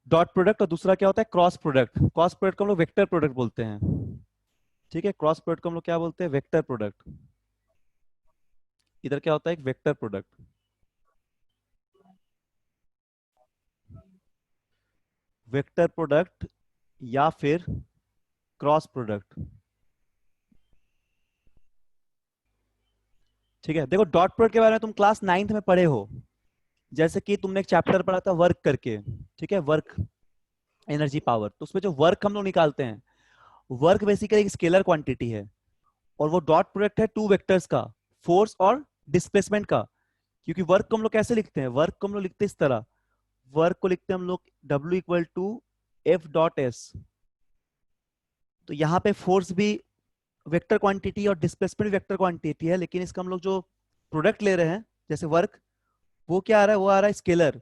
Dot product और दूसरा क्या होता है क्रॉस प्रोडक्ट। क्रॉस प्रोडक्ट को हम लोग वेक्टर प्रोडक्ट बोलते हैं। ठीक है, क्रॉस प्रोडक्ट को हम लोग क्या बोलते हैं, वेक्टर प्रोडक्ट। इधर क्या होता है, एक वेक्टर प्रोडक्ट। वेक्टर प्रोडक्ट या फिर क्रॉस प्रोडक्ट। ठीक है, देखो डॉट प्रोडक्ट के बारे में तुम क्लास 9th में पढ़े हो। जैसे कि तुमने एक चैप्टर पढ़ा था वर्क करके, ठीक है, वर्क एनर्जी पावर। तो उसमें जो वर्क हम लोग निकालते हैं, वर्क बेसिकली एक स्केलर क्वांटिटी है, और वो डॉट प्रोडक्ट है टू वेक्टर्स का, फोर्स और डिस्प्लेसमेंट का। क्योंकि वर्क को हम लोग कैसे लिखते हैं, वर्क को हम लोग लिखते हैं इस तरह, वर्क को लिखते हैं हम लोग W equal to F dot S. तो यहाँ पे फोर्स भी वेक्टर क्वांटिटी और डिस्प्लेसमेंट भी वेक्टर क्वांटिटी है, लेकिन इसका हम लोग जो प्रोडक्ट ले रहे हैं जैसे वर्क, वो क्या आ रहा है, वो आ रहा है स्केलर।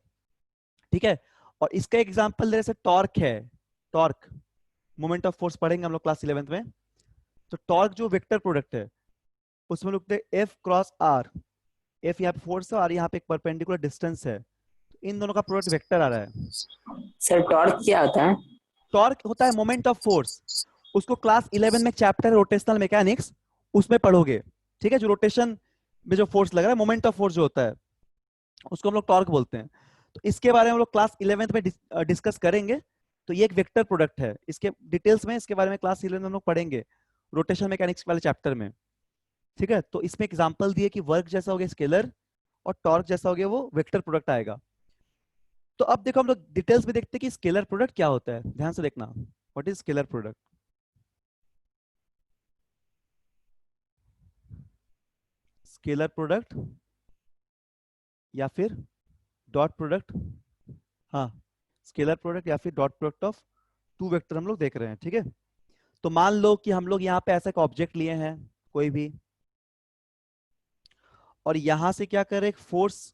ठीक है, और इसका एग्जांपल जैसे टॉर्क है, टॉर्क मोमेंट ऑफ फोर्स पढ़ेंगे हम लोग क्लास 11th में। तो टॉर्क जो वेक्टर प्रोडक्ट है, उसमें लिखते हैं एफ क्रॉस आर। एफ यहाँ पे फोर्स है और यहाँ पे एक परपेंडिकुलर डिस्टेंस है, तो इन दोनों का प्रोडक्ट वेक्टर आ रहा है। सर टॉर्क क्या होता है? टॉर्क होता है मोमेंट ऑफ फोर्स। उसको क्लास 11 में चैप्टर रोटेशनल मैकेनिक्स उसमें पढ़ोगे। ठीक है, जो रोटेशन में जो फोर्स लग रहा है, मोमेंट ऑफ फोर्स जो होता है, उसको हम लोग टॉर्क बोलते हैं। तो इसके बारे में हम लोग क्लास 11th में डिस्कस करेंगे। तो ये एक वेक्टर प्रोडक्ट है, इसके डिटेल्स में इसके बारे में क्लास 11 में हम लोग पढ़ेंगे रोटेशन मैकेनिक्स वाले चैप्टर में। ठीक है, तो इसमें एग्जांपल दिए कि वर्क जैसा हो गया स्केलर, और टॉर्क जैसा हो गया वो वेक्टर प्रोडक्ट आएगा। तो अब देखो हम लोग डिटेल्स में देखते हैं कि स्केलर प्रोडक्ट क्या होता है, ध्यान से देखना। What is scalar product? Scalar product या फिर डॉट प्रोडक्ट। हाँ, स्केलर प्रोडक्ट या फिर dot product of two vector हम लोग देख रहे हैं। ठीक है, तो मान लो कि हम लोग यहाँ पे ऐसा एक ऑब्जेक्ट लिए हैं कोई भी, और यहां से क्या कर रहे हैं, एक फोर्स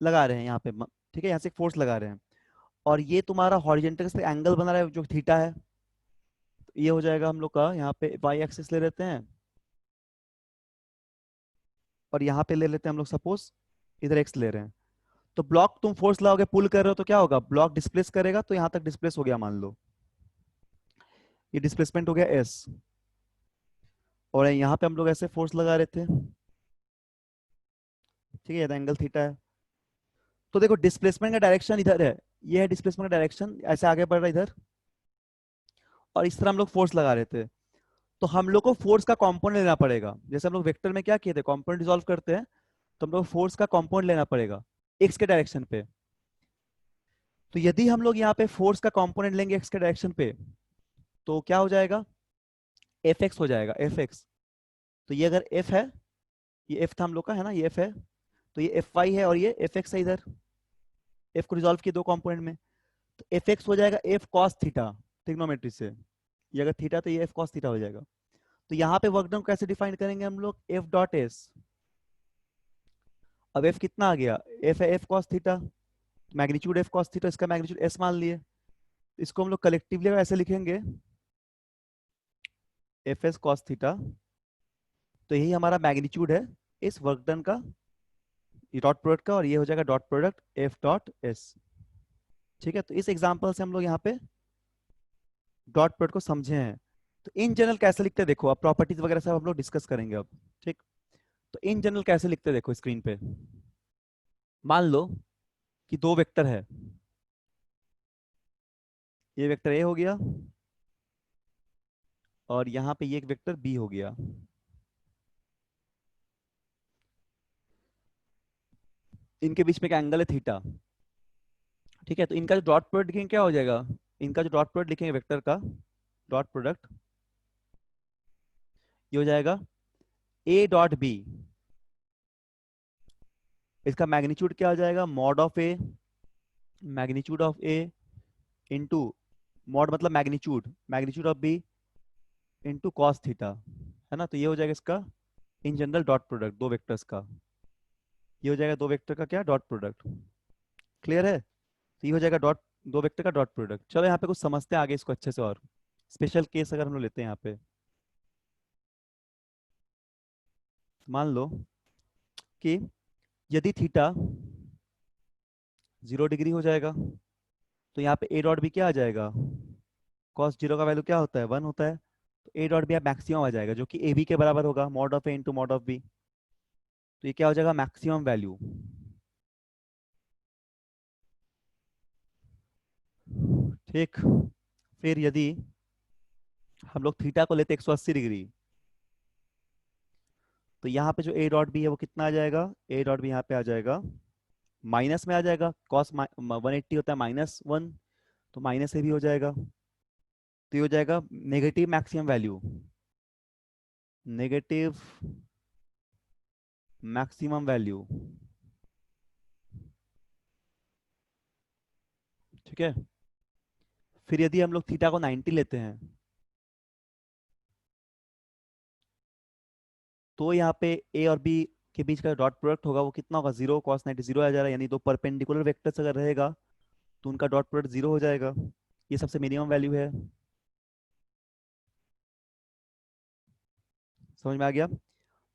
लगा रहे हैं यहाँ पे। ठीक है, यहाँ से एक फोर्स लगा रहे हैं, और ये तुम्हारा हॉरिजॉन्टल से एंगल बना रहा है जो थीटा है। तो ये हो जाएगा हम लोग का, यहाँ पे वाई एक्सिस ले लेते हैं, और यहाँ पे ले लेते हैं हम लोग सपोज इधर एक्स ले रहे हैं। तो ब्लॉक तुम फोर्स लगाओगे, पुल कर रहे हो, तो क्या होगा, ब्लॉक डिस्प्लेस करेगा। तो यहाँ तक डिस्प्लेस हो गया मान लो, ये डिस्प्लेसमेंट हो गया एस। और यहाँ पे हम लोग ऐसे फोर्स लगा रहे थे, ठीक है, एंगल थीटा है। तो देखो डिस्प्लेसमेंट का डायरेक्शन इधर है, ये है डिस्प्लेसमेंट का डायरेक्शन, ऐसे आगे बढ़ रहा है इधर, और इस तरह हम लोग फोर्स लगा रहे थे। तो हम लोग को फोर्स का कंपोनेंट लेना पड़ेगा। जैसे हम लोग वेक्टर में क्या किए थे, कंपोनेंट डिसॉल्व करते हैं, तो हम लोग फोर्स का कंपोनेंट लेना पड़ेगा एक्स के डायरेक्शन पे। तो यदि हम लोग यहाँ पे फोर्स का कंपोनेंट लेंगे एक्स के डायरेक्शन पे, तो क्या हो जाएगा, एफ एक्स हो जाएगा, एफ एक्स। तो ये अगर एफ है, ये एफ था हम लोग का, है ना, ये एफ है, तो ये एफ वाई है और ये एफ एक्स है इधर। एफ को रिजॉल्व किए दो कंपोनेंट में, तो एफ एक्स हो जाएगा एफ कॉस थीटा, ट्रिग्नोमेट्री से। ये अगर थीटा तो ये एफ कॉस थीटा हो जाएगा। तो यहाँ पे वर्क डन कैसे डिफाइन करेंगे हम लोग, एफ डॉट एस। अब एफ कितना आ गया, एफ है F cos theta, magnitude F cos theta, इसका मैग्नीट्यूड एस मान लिए। इसको हम लोग कलेक्टिवली ऐसे लिखेंगे, एफ एस कॉस थीटा। तो यही हमारा मैग्नीट्यूड है इस वर्क डन का, ये डॉट प्रोडक्ट का, और ये हो जाएगा dot product F dot S. ठीक है, तो इस एग्जांपल से हम लोग यहाँ पे डॉट प्रोडक्ट को समझे हैं। तो इन जनरल कैसे लिखते हैं देखो, अब प्रॉपर्टीज वगैरह सब हम लोग डिस्कस करेंगे अब। ठीक, तो इन जनरल कैसे लिखते हैं देखो स्क्रीन पे। मान लो कि दो वेक्टर है, ये वेक्टर ए हो गया, और यहाँ पे ये एक वेक्टर बी हो गया। इनके बीच में एक एंगल है थीटा। ठीक है, तो इनका जो डॉट प्रोडक्ट लिखेंगे क्या हो जाएगा, इनका जो डॉट प्रोडक्ट लिखेंगे वेक्टर का डॉट प्रोडक्ट, ये हो जाएगा ए डॉट बी। इसका मैग्नीट्यूड क्या हो जाएगा, mod of A, magnitude of A into, mod मतलब magnitude, magnitude of B into cos theta, है ना। तो ये हो जाएगा इसका इन जनरल डॉट प्रोडक्ट दो वेक्टर्स का। ये हो जाएगा दो वेक्टर का क्या, डॉट प्रोडक्ट। क्लियर है, तो ये हो जाएगा डॉट, दो वेक्टर का डॉट प्रोडक्ट। चलो यहाँ पे कुछ समझते हैं आगे इसको अच्छे से, और स्पेशल केस अगर हम लोग लेते हैं यहाँ पे, मान लो कि यदि थीटा 0 डिग्री हो जाएगा, तो यहाँ पे ए डॉट बी क्या आ जाएगा, कॉस जीरो का वैल्यू क्या होता है, 1 होता है, तो ए डॉट बी आप मैक्सिमम आ जाएगा जो कि ए बी के बराबर होगा, mod of A into mod of B. तो ये क्या हो जाएगा, मैक्सिमम वैल्यू। ठीक। फिर यदि हम लोग थीटा को लेते 180 डिग्री, तो यहाँ पे जो ए डॉट बी है वो कितना आ जाएगा, ए डॉट बी यहाँ पे आ जाएगा माइनस में आ जाएगा, कॉस 180 होता है -1, तो माइनस से भी हो जाएगा, तो ये हो जाएगा negative maximum value, negative maximum value. ठीक है। फिर यदि हम लोग थीटा को 90 लेते हैं, तो यहाँ पे ए और बी के बीच का डॉट प्रोडक्ट होगा वो कितना होगा, 0, कॉस 90 0 आ जा रहा है, यानी दो परपेंडिकुलर वेक्टर्स अगर रहेगा तो उनका डॉट प्रोडक्ट 0 हो जाएगा। ये सबसे मिनिमम वैल्यू है। समझ में आ गया।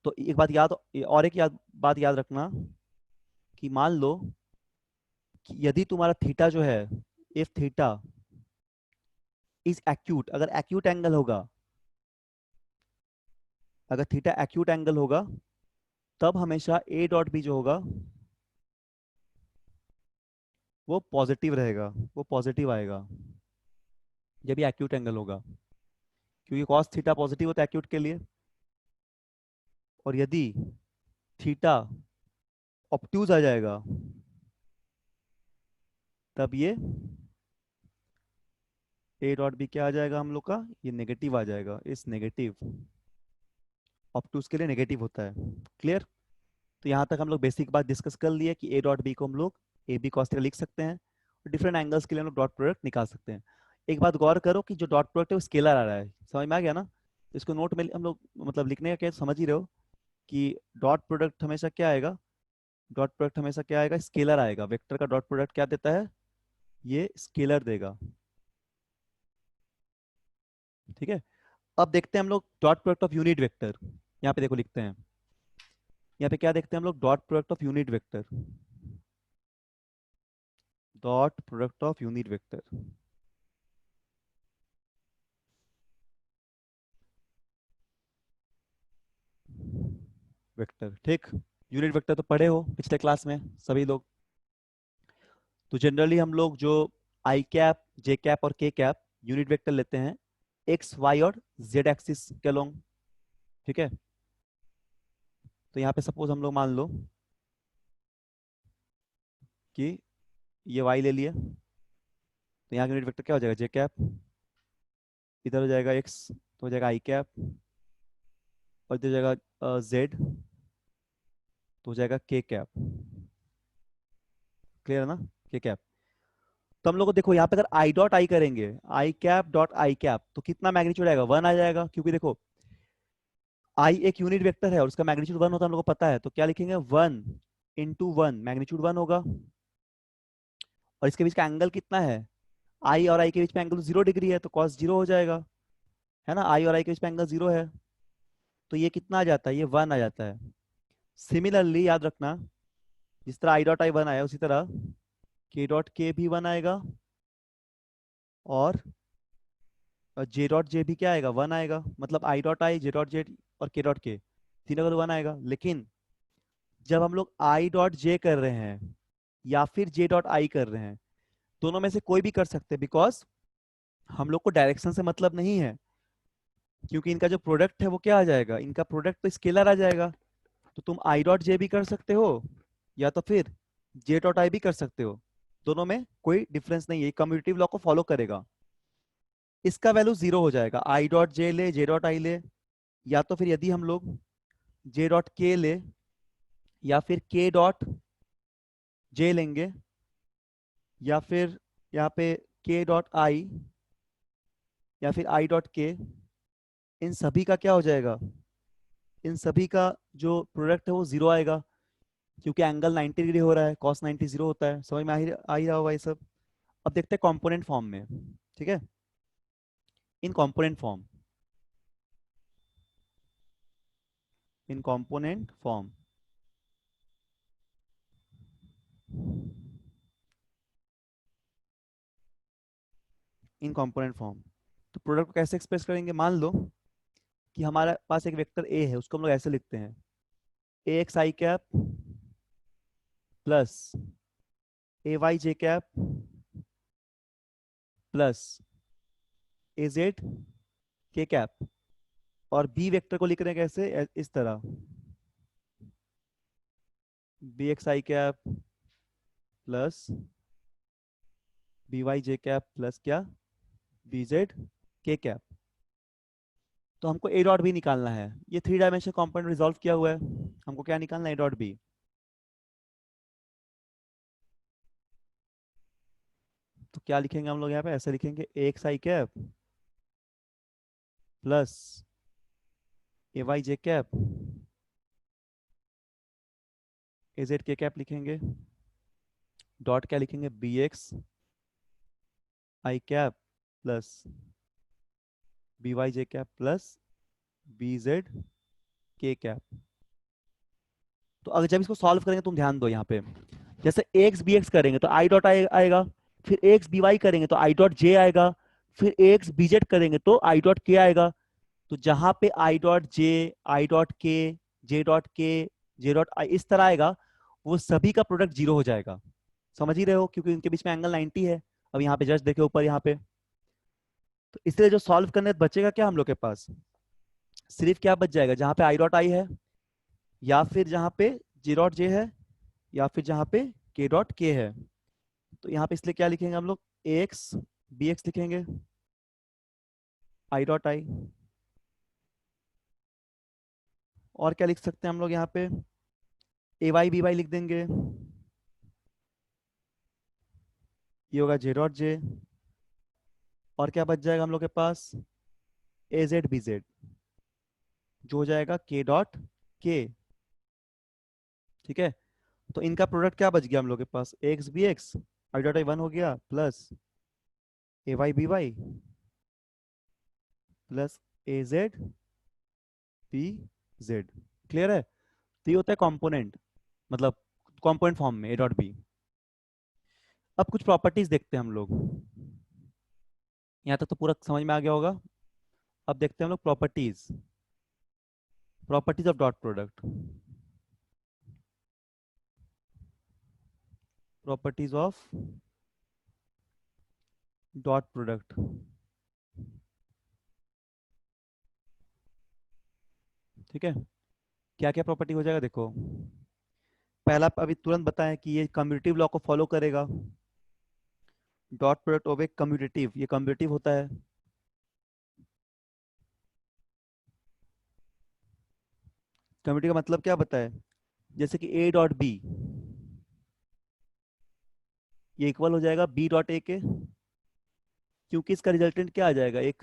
तो एक बात याद, और एक बात याद रखना कि मान लो कि यदि तुम्हारा थीटा जो है, इफ थीटा इज एक्यूट, अगर एक्यूट एंगल होगा, अगर थीटा एक्यूट एंगल होगा, तब हमेशा ए डॉट बी जो होगा वो पॉजिटिव रहेगा, वो पॉजिटिव आएगा जब भी एक्यूट एंगल होगा, क्योंकि कॉस थीटा पॉजिटिव होता है एक्यूट के लिए। और यदि थीटा ऑब्ट्यूज आ जाएगा, तब ये ए डॉट बी क्या आ जाएगा हम लोग का, ये नेगेटिव आ जाएगा, इस नेगेटिव, ऑब्ट्यूज के लिए नेगेटिव होता है। क्लियर। तो यहाँ तक हम लोग बेसिक बात डिस्कस कर लिए कि ए डॉट बी को हम लोग ए बी कॉस थीटा लिख सकते हैं, और डिफरेंट एंगल्स के लिए हम लोग डॉट प्रोडक्ट निकाल सकते हैं। एक बात गौर करो कि जो डॉट प्रोडक्ट है वो स्केलर आ रहा है, समझ में आ गया ना। तो इसको नोट में हम लोग मतलब लिखने का क्या समझ ही रहे हो कि डॉट प्रोडक्ट हमेशा क्या आएगा, डॉट प्रोडक्ट हमेशा क्या आएगा, स्केलर आएगा। वेक्टर का डॉट प्रोडक्ट क्या देता है, ये स्केलर देगा। ठीक है। अब देखते हैं हम लोग dot product of unit vector. यहाँ पे देखो लिखते हैं, यहाँ पे क्या देखते हैं हम लोग, dot product of unit vector, dot product of unit vector, vector. ठीक। यूनिट वेक्टर तो पढ़े हो पिछले क्लास में सभी लोग। तो जनरली हम लोग जो आई कैप, जे कैप और के कैप यूनिट वेक्टर लेते हैं एक्स वाई और जेड एक्सिस के अलोंग। ठीक है। तो यहाँ पे सपोज हम लोग मान लो कि ये वाई ले लिए, तो यहाँ का यूनिट वेक्टर क्या हो जाएगा, जे कैप, इधर हो जाएगा एक्स तो हो जाएगा आई कैप, और इधर हो जाएगा जेड तो हो जाएगा के कैप। क्लियर है ना, के कैप। तो हम लोग को देखो यहाँ पे अगर आई डॉट आई करेंगे, आई कैप डॉट आई कैप, तो कितना मैग्नीट्यूड आएगा, 1 आ जाएगा, क्योंकि देखो आई एक यूनिट वेक्टर है और उसका मैग्नीट्यूड 1 होता है हम लोग को पता है, तो क्या लिखेंगे, 1 इंटू 1, मैग्नीट्यूड 1 होगा। और इसके बीच का एंगल कितना है, आई और आई के बीच में एंगल 0 डिग्री है, तो कॉस 0 हो जाएगा, है ना, आई और आई के बीच में एंगल 0 है, तो ये कितना आ जाता है, ये 1 आ जाता है। सिमिलरली याद रखना, जिस तरह आई डॉट आई 1 आया, उसी तरह के डॉट के भी 1 आएगा, और जे डॉट जे भी क्या आएगा, 1 आएगा। मतलब आई डॉट आई, जे डॉट जेड और के डॉट के तीनों का 1 आएगा। लेकिन जब हम लोग आई डॉट जे कर रहे हैं या फिर जे डॉट आई कर रहे हैं, दोनों में से कोई भी कर सकते हैं, बिकॉज हम लोग को डायरेक्शन से मतलब नहीं है, क्योंकि इनका जो प्रोडक्ट है वो क्या आ जाएगा, इनका प्रोडक्ट तो स्केलर आ जाएगा। तो तुम आई डॉट जे भी कर सकते हो या तो फिर जे डॉट आई भी कर सकते हो, दोनों में कोई डिफरेंस नहीं है, कम्यूटेटिव लॉ को फॉलो करेगा। इसका वैल्यू 0 हो जाएगा, आई डॉट जे ले, जे डॉट आई ले, या तो फिर यदि हम लोग जे डॉट के ले या फिर के डॉट जे लेंगे, या फिर यहाँ पे के डॉट आई या फिर आई डॉट के, इन सभी का क्या हो जाएगा, इन सभी का जो प्रोडक्ट है वो 0 आएगा, क्योंकि एंगल 90 डिग्री हो रहा है, कॉस 90 0 होता है। समझ में आ ही रहा होगा ये सब। अब देखते हैं कंपोनेंट फॉर्म में। ठीक है, इन कंपोनेंट फॉर्म, इन कंपोनेंट फॉर्म, इन कंपोनेंट फॉर्म। तो प्रोडक्ट को कैसे एक्सप्रेस करेंगे, मान लो कि हमारे पास एक वेक्टर ए है, उसको हम लोग ऐसे लिखते हैं, ए X I cap plus A Y J cap plus A Z K cap. और बी वेक्टर को लिख रहे हैं कैसे, इस तरह, B X I cap plus B Y J cap plus क्या, बी जेड के कैप। तो हमको ए डॉट बी निकालना है। ये 3 डायमेंशनल कॉम्पोनेंट रिजॉल्व किया हुआ है, हमको क्या निकालना है, ए डॉट बी। तो क्या लिखेंगे हम लोग यहाँ पे, ऐसे लिखेंगे A X I cap plus A Y J cap A Z K cap लिखेंगे, डॉट क्या लिखेंगे, B X I cap plus B Y J cap plus B Z K cap. तो अगर जब इसको सॉल्व करेंगे तुम ध्यान दो यहाँ पे, जैसे एक्स बी एक्स करेंगे तो आई डॉट आएगा, फिर एक्स बी वाई करेंगे तो आई डॉट जे आएगा, फिर एक्स बी जेड करेंगे तो आई डॉट के आएगा। तो जहां पे I dot J, I dot के, जे डॉट के, जे डॉट आई इस तरह आएगा, वो सभी का प्रोडक्ट 0 हो जाएगा। समझ ही रहे हो, क्योंकि इनके बीच में एंगल 90 है। अब यहाँ पे जस्ट देखे ऊपर यहाँ पे, तो इसलिए जो सॉल्व करने बचेगा क्या हम लोग के पास, सिर्फ क्या बच जाएगा, जहां पे आई डॉट आई है, या फिर जहां पे जे डॉट जे है, या फिर जहां पे के डॉट के है। तो यहाँ पे इसलिए क्या लिखेंगे हम लोग, ए एक्स बी एक्स लिखेंगे, आई डॉट आई। और क्या लिख सकते हैं हम लोग यहाँ पे, ए वाई बी वाई लिख देंगे, ये होगा जे डॉट जे। और क्या बच जाएगा हम लोग के पास, ए जेड बी जेड, जो हो जाएगा के डॉट के। ठीक है, तो इनका प्रोडक्ट क्या बच गया हम लोग के पास, X B X, I dot I 1 हो गया, plus A Y B Y plus A Z B Z. Clear है। तो ये होता है कंपोनेंट, मतलब कंपोनेंट फॉर्म में ए डॉट बी। अब कुछ प्रॉपर्टीज देखते हैं हम लोग, यहाँ तक तो पूरा समझ में आ गया होगा। अब देखते हैं हम लोग properties, properties of dot product, properties of dot product. ठीक है, क्या क्या प्रॉपर्टी हो जाएगा देखो। पहला अभी तुरंत बताएं कि ये कम्यूटेटिव लॉ को फॉलो करेगा। Dot product of a commutative, ये कम्यूटेटिव होता है। कम्यूटेटिव का मतलब क्या बताए, जैसे कि ए डॉट बी, ये इक्वल हो जाएगा बी डॉट ए के, क्योंकि इसका रिजल्टेंट क्या आ जाएगा, एक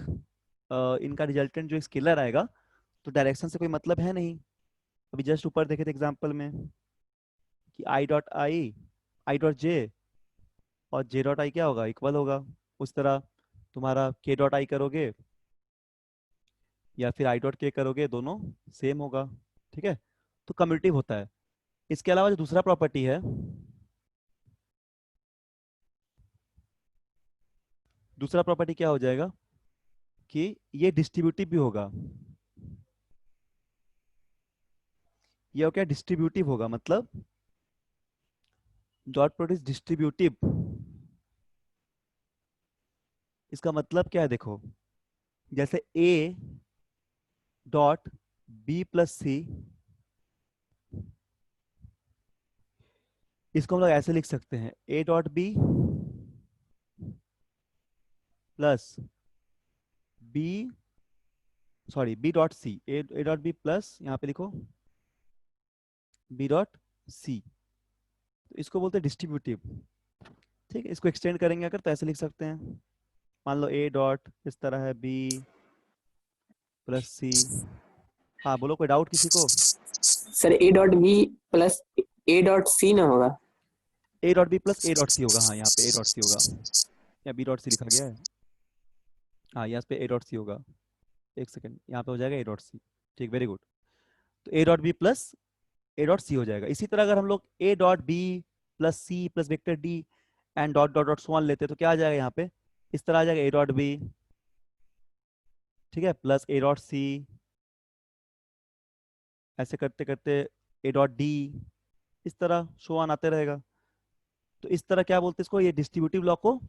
इनका रिजल्टेंट जो स्केलर आएगा, तो डायरेक्शन से कोई मतलब है नहीं। अभी जस्ट ऊपर देखे थे एग्जांपल में कि आई डॉट जे और जे डॉट आई क्या होगा, इक्वल होगा। उस तरह तुम्हारा के डॉट आई करोगे या फिर आई डॉट के करोगे, दोनों सेम होगा। ठीक है, तो कम्यूटेटिव होता है। इसके अलावा जो दूसरा प्रॉपर्टी है, दूसरा प्रॉपर्टी क्या हो जाएगा कि ये डिस्ट्रीब्यूटिव भी होगा। ये क्या, डिस्ट्रीब्यूटिव होगा, मतलब डॉट प्रोडक्ट डिस्ट्रीब्यूटिव। इसका मतलब क्या है देखो, जैसे A dot B plus C, इसको हम लोग ऐसे लिख सकते हैं, A dot B plus B, sorry B dot C, A dot B plus यहाँ पे लिखो बी डॉट सी। तो इसको बोलते हैं डिस्ट्रीब्यूटिव। ठीक है, इसको एक्सटेंड करेंगे अगर तो ऐसे लिख सकते हैं, मान लो ए डॉट इस तरह है, बी प्लस सी। हाँ बोलो, कोई डाउट किसी को। Sir A dot B plus A dot C ना होगा? A dot B plus A dot C होगा, हाँ यहाँ पे ए डॉट सी होगा, या बी डॉट सी लिखा गया है, हाँ यहाँ पे ए डॉट सी होगा। एक सेकंड, यहाँ पे हो जाएगा ए डॉट सी। ठीक, वेरी गुड। तो A dot B plus A dot C हो जाएगा। इसी तरह अगर हम लोग A dot B plus C plus vector D and dot dot dot so on लेते तो क्या आ जाएगा यहाँ पे, इस तरह आ जाएगा ए डॉट बी, ठीक है, प्लस ए डॉट सी, ऐसे करते करते ए डॉट डी, इस तरह शो ऑन आते रहेगा। तो इस तरह क्या बोलते हैं इसको, ये डिस्ट्रीब्यूटिव लॉ को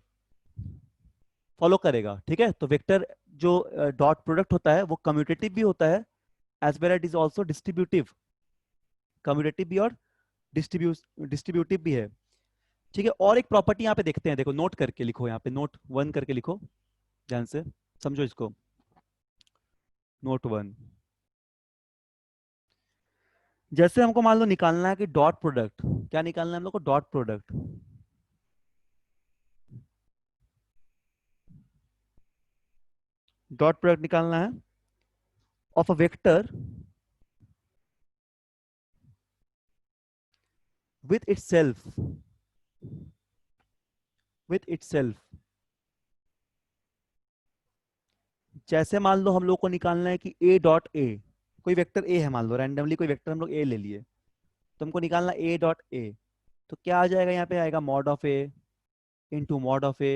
फॉलो करेगा, ठीक है। तो वेक्टर जो डॉट प्रोडक्ट होता है वो कम्यूटेटिव भी होता है, as well at is also distributive, commutative भी और डिस्ट्रीब्यूटिव भी है, ठीक है। और एक प्रॉपर्टी यहाँ पे देखते हैं, देखो नोट करके लिखो, यहाँ पे नोट 1 करके लिखो, ध्यान से समझो इसको। नोट 1, जैसे हमको मान लो निकालना है कि डॉट प्रोडक्ट, क्या निकालना है हम लोग को, डॉट प्रोडक्ट, डॉट प्रोडक्ट निकालना है of a vector with itself, with itself. जैसे मान लो हम लोग को निकालना है कि ए डॉट ए, कोई वेक्टर ए है, मान लो रैंडमली कोई वेक्टर हम लोग ए ले लिए, तो हमको निकालना ए डॉट ए। तो क्या आ जाएगा, यहाँ पे आएगा mod of A into mod of A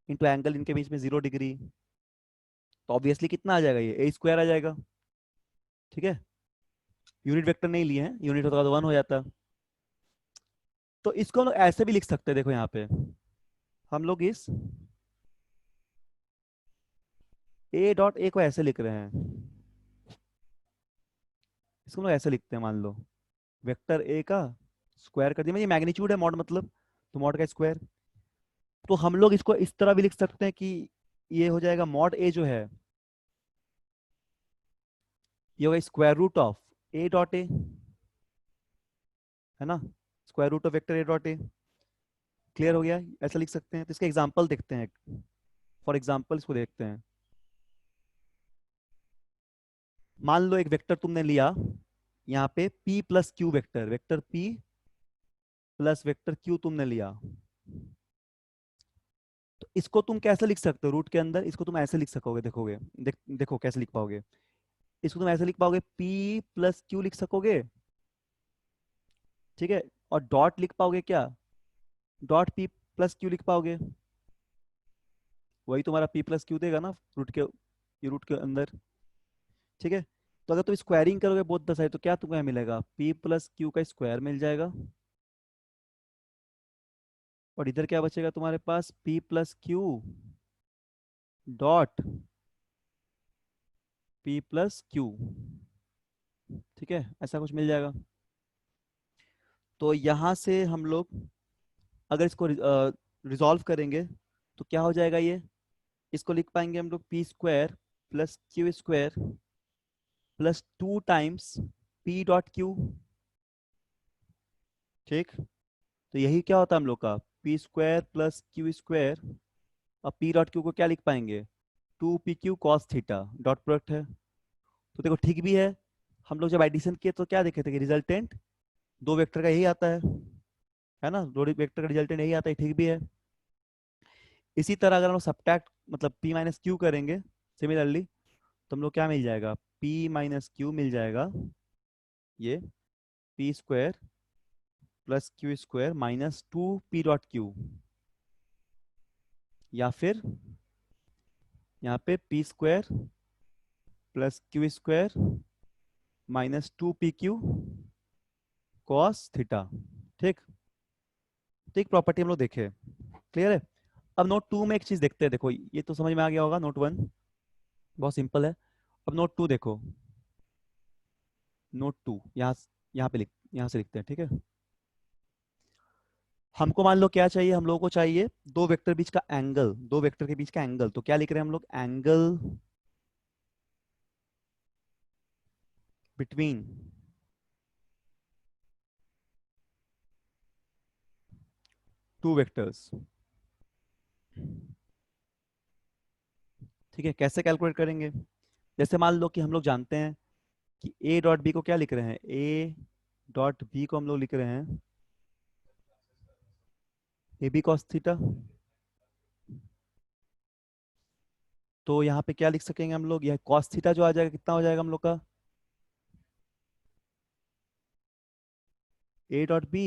into angle इनके बीच में 0 डिग्री। तो ऑब्वियसली कितना आ जाएगा, ये ए स्क्वायर आ जाएगा, ठीक है। यूनिट वेक्टर नहीं लिए हैं, यूनिट होता तो 1 हो जाता। तो इसको हम लोग ऐसे भी लिख सकते हैं, देखो यहाँ पे हम लोग इस ए डॉट ए को ऐसे लिख रहे हैं, इसको हम लोग ऐसे लिखते हैं, मान लो वेक्टर ए का स्क्वायर कर दिया, ये मैग्नीट्यूड है मॉड मतलब, तो मॉड का स्क्वायर। तो हम लोग इसको इस तरह भी लिख सकते हैं कि ये हो जाएगा मॉड ए जो है, ये होगा square root of A dot A, है ना, square root of vector A dot A. Clear हो गया, ऐसा लिख सकते हैं। तो इसका एग्जांपल देखते हैं, फॉर एग्जांपल इसको देखते हैं। मान लो एक वेक्टर तुमने लिया, यहाँ पे p plus Q vector, vector p plus vector q तुमने लिया, तो इसको तुम कैसे लिख सकते हो, रूट के अंदर इसको तुम ऐसे लिख सकोगे, देखोगे, देखो कैसे लिख पाओगे। इसको तुम ऐसे लिख पाओगे, p प्लस क्यू लिख सकोगे, ठीक है। और डॉट लिख पाओगे क्या, डॉट p प्लस क्यू लिख पाओगे, वही तुम्हारा p प्लस क्यू देगा ना रूट के, ये रूट के अंदर, ठीक है। तो अगर तुम स्क्वायरिंग करोगे बोथ द साइड, तो क्या तुमको यहाँ मिलेगा, p प्लस क्यू का स्क्वायर मिल जाएगा, और इधर क्या बचेगा तुम्हारे पास, p plus Q dot p plus Q, ठीक है, ऐसा कुछ मिल जाएगा। तो यहाँ से हम लोग अगर इसको रिजॉल्व करेंगे तो क्या हो जाएगा, ये इसको लिख पाएंगे हम लोग, P square plus Q square plus 2 times P dot Q, ठीक। तो यही क्या होता है हम लोग का, P square plus Q square, और पी डॉट क्यू को क्या लिख पाएंगे, 2 pq cos theta, dot product है। तो देखो ठीक भी है, हम लोग जब एडिशन किए तो क्या देखे थे कि रिजल्टेंट दो वेक्टर का यही आता है ना, दो वेक्टर का रिजल्टेंट यही आता है, ठीक भी है। इसी तरह अगर हम लोग सब्ट्रैक्ट मतलब p माइनस क्यू करेंगे सिमिलरली, तो हम लोग क्या मिल जाएगा, p माइनस क्यू मिल जाएगा, ये P square plus Q square minus 2 p dot Q, या फिर यहाँ पे P square plus Q square minus 2 pq cos theta, ठीक। तो एक प्रॉपर्टी हम लोग देखे, क्लियर है। अब नोट 2 में एक चीज देखते हैं, देखो ये तो समझ में आ गया होगा, नोट 1 बहुत सिंपल है। अब नोट 2 देखो, नोट 2 यहाँ पे यहाँ से लिखते हैं, ठीक है। हमको मान लो क्या चाहिए, हम लोगों को चाहिए दो वेक्टर बीच का एंगल, दो वेक्टर के बीच का एंगल, तो क्या लिख रहे हैं हम लोग, एंगल बिटवीन टू वेक्टर्स, ठीक है। कैसे कैलकुलेट करेंगे, जैसे मान लो कि हम लोग जानते हैं कि ए डॉट बी को क्या लिख रहे हैं, ए डॉट बी को हम लोग लिख रहे हैं ए बी कॉस थीटा। तो यहाँ पे क्या लिख सकेंगे हम लोग, यह कॉस थीटा जो आ जाएगा कितना हो जाएगा हम लोग का, A dot B,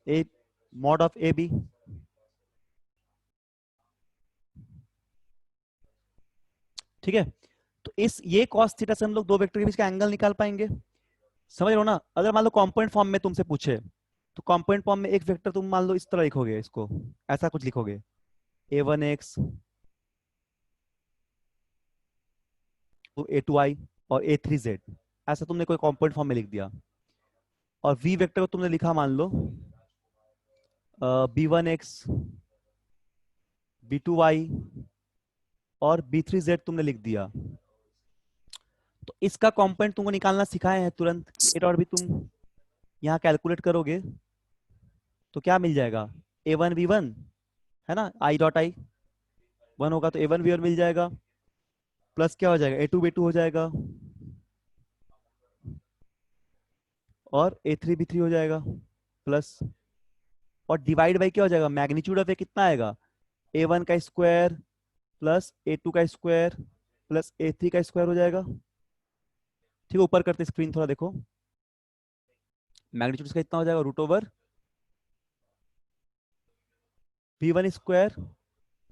A mod of A B. ठीक है, तो इस ये cos थीटा से हम लोग दो वेक्टर के बीच का एंगल निकाल पाएंगे। समझ रहे हो ना? अगर मान लो कॉम्पोनेंट फॉर्म में तुमसे पूछे, तो कॉम्पोनेंट फॉर्म में एक वेक्टर तुम मान लो इस तरह लिखोगे, इसको ऐसा कुछ लिखोगे, a1x, a2i और a3z, ऐसा तुमने कोई कॉम्पोनेंट फॉर्म में लिख दिया। और v वेक्टर को तुमने लिखा मान लो b1x, b2y और b3z तुमने लिख दिया। तो इसका कॉम्पोनेंट तुमको निकालना सिखाए हैं तुरंत, ए डॉट बी तुम यहाँ कैलकुलेट करोगे तो क्या मिल जाएगा, a1 v1 है ना, i डॉट आई 1 होगा तो a1 v1 मिल जाएगा, प्लस क्या हो जाएगा a2 b2 हो जाएगा, और a3 b3 हो जाएगा, प्लस और डिवाइड बाई क्या हो जाएगा, मैग्नीट्यूड ऑफ ए कितना आएगा, a1 का स्क्वायर प्लस a2 का स्क्वायर प्लस a3 का स्क्वायर हो जाएगा। ठीक है, ऊपर करते स्क्रीन थोड़ा देखो, मैग्नीट्यूड का इतना हो जाएगा root over b1 square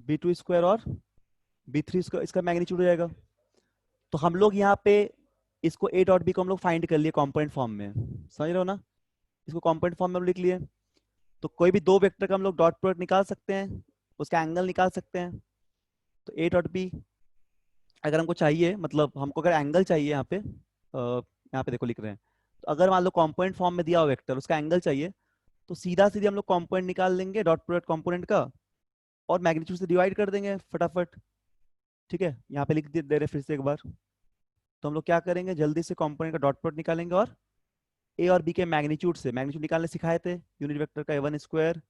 b2 square और b3 स्क्वायर, इसका मैग्नीट्यूड हो जाएगा। तो हम लोग यहाँ पे इसको a डॉट बी को हम लोग फाइंड कर लिए कॉम्पोनेंट फॉर्म में, समझ रहे हो ना? इसको कॉम्पोनेंट फॉर्म में हम लिख लिए। तो कोई भी दो वेक्टर का हम लोग डॉट प्रोडक्ट निकाल सकते हैं, उसका एंगल निकाल सकते हैं। तो a डॉट बी अगर हमको चाहिए, मतलब हमको अगर एंगल चाहिए यहाँ पे, यहाँ पे देखो लिख रहे हैं, तो अगर मान लो कॉम्पोनेंट फॉर्म में दिया हो वेक्टर, उसका एंगल चाहिए, तो सीधा सीधे हम लोग कॉम्पोनेंट निकाल लेंगे डॉट प्रोडक्ट कॉम्पोनेंट का, और मैग्नीट्यूड से डिवाइड कर देंगे फटाफट। ठीक है, यहाँ पे लिख दे रहे फिर से एक बार। तो हम लोग क्या करेंगे, जल्दी से कॉम्पोनेंट का डॉट प्रोडक्ट निकालेंगे, और ए और बी के मैग्नीट्यूड से, मैग्नीट्यूड निकालने सिखाए थे यूनिट वेक्टर का, a1 square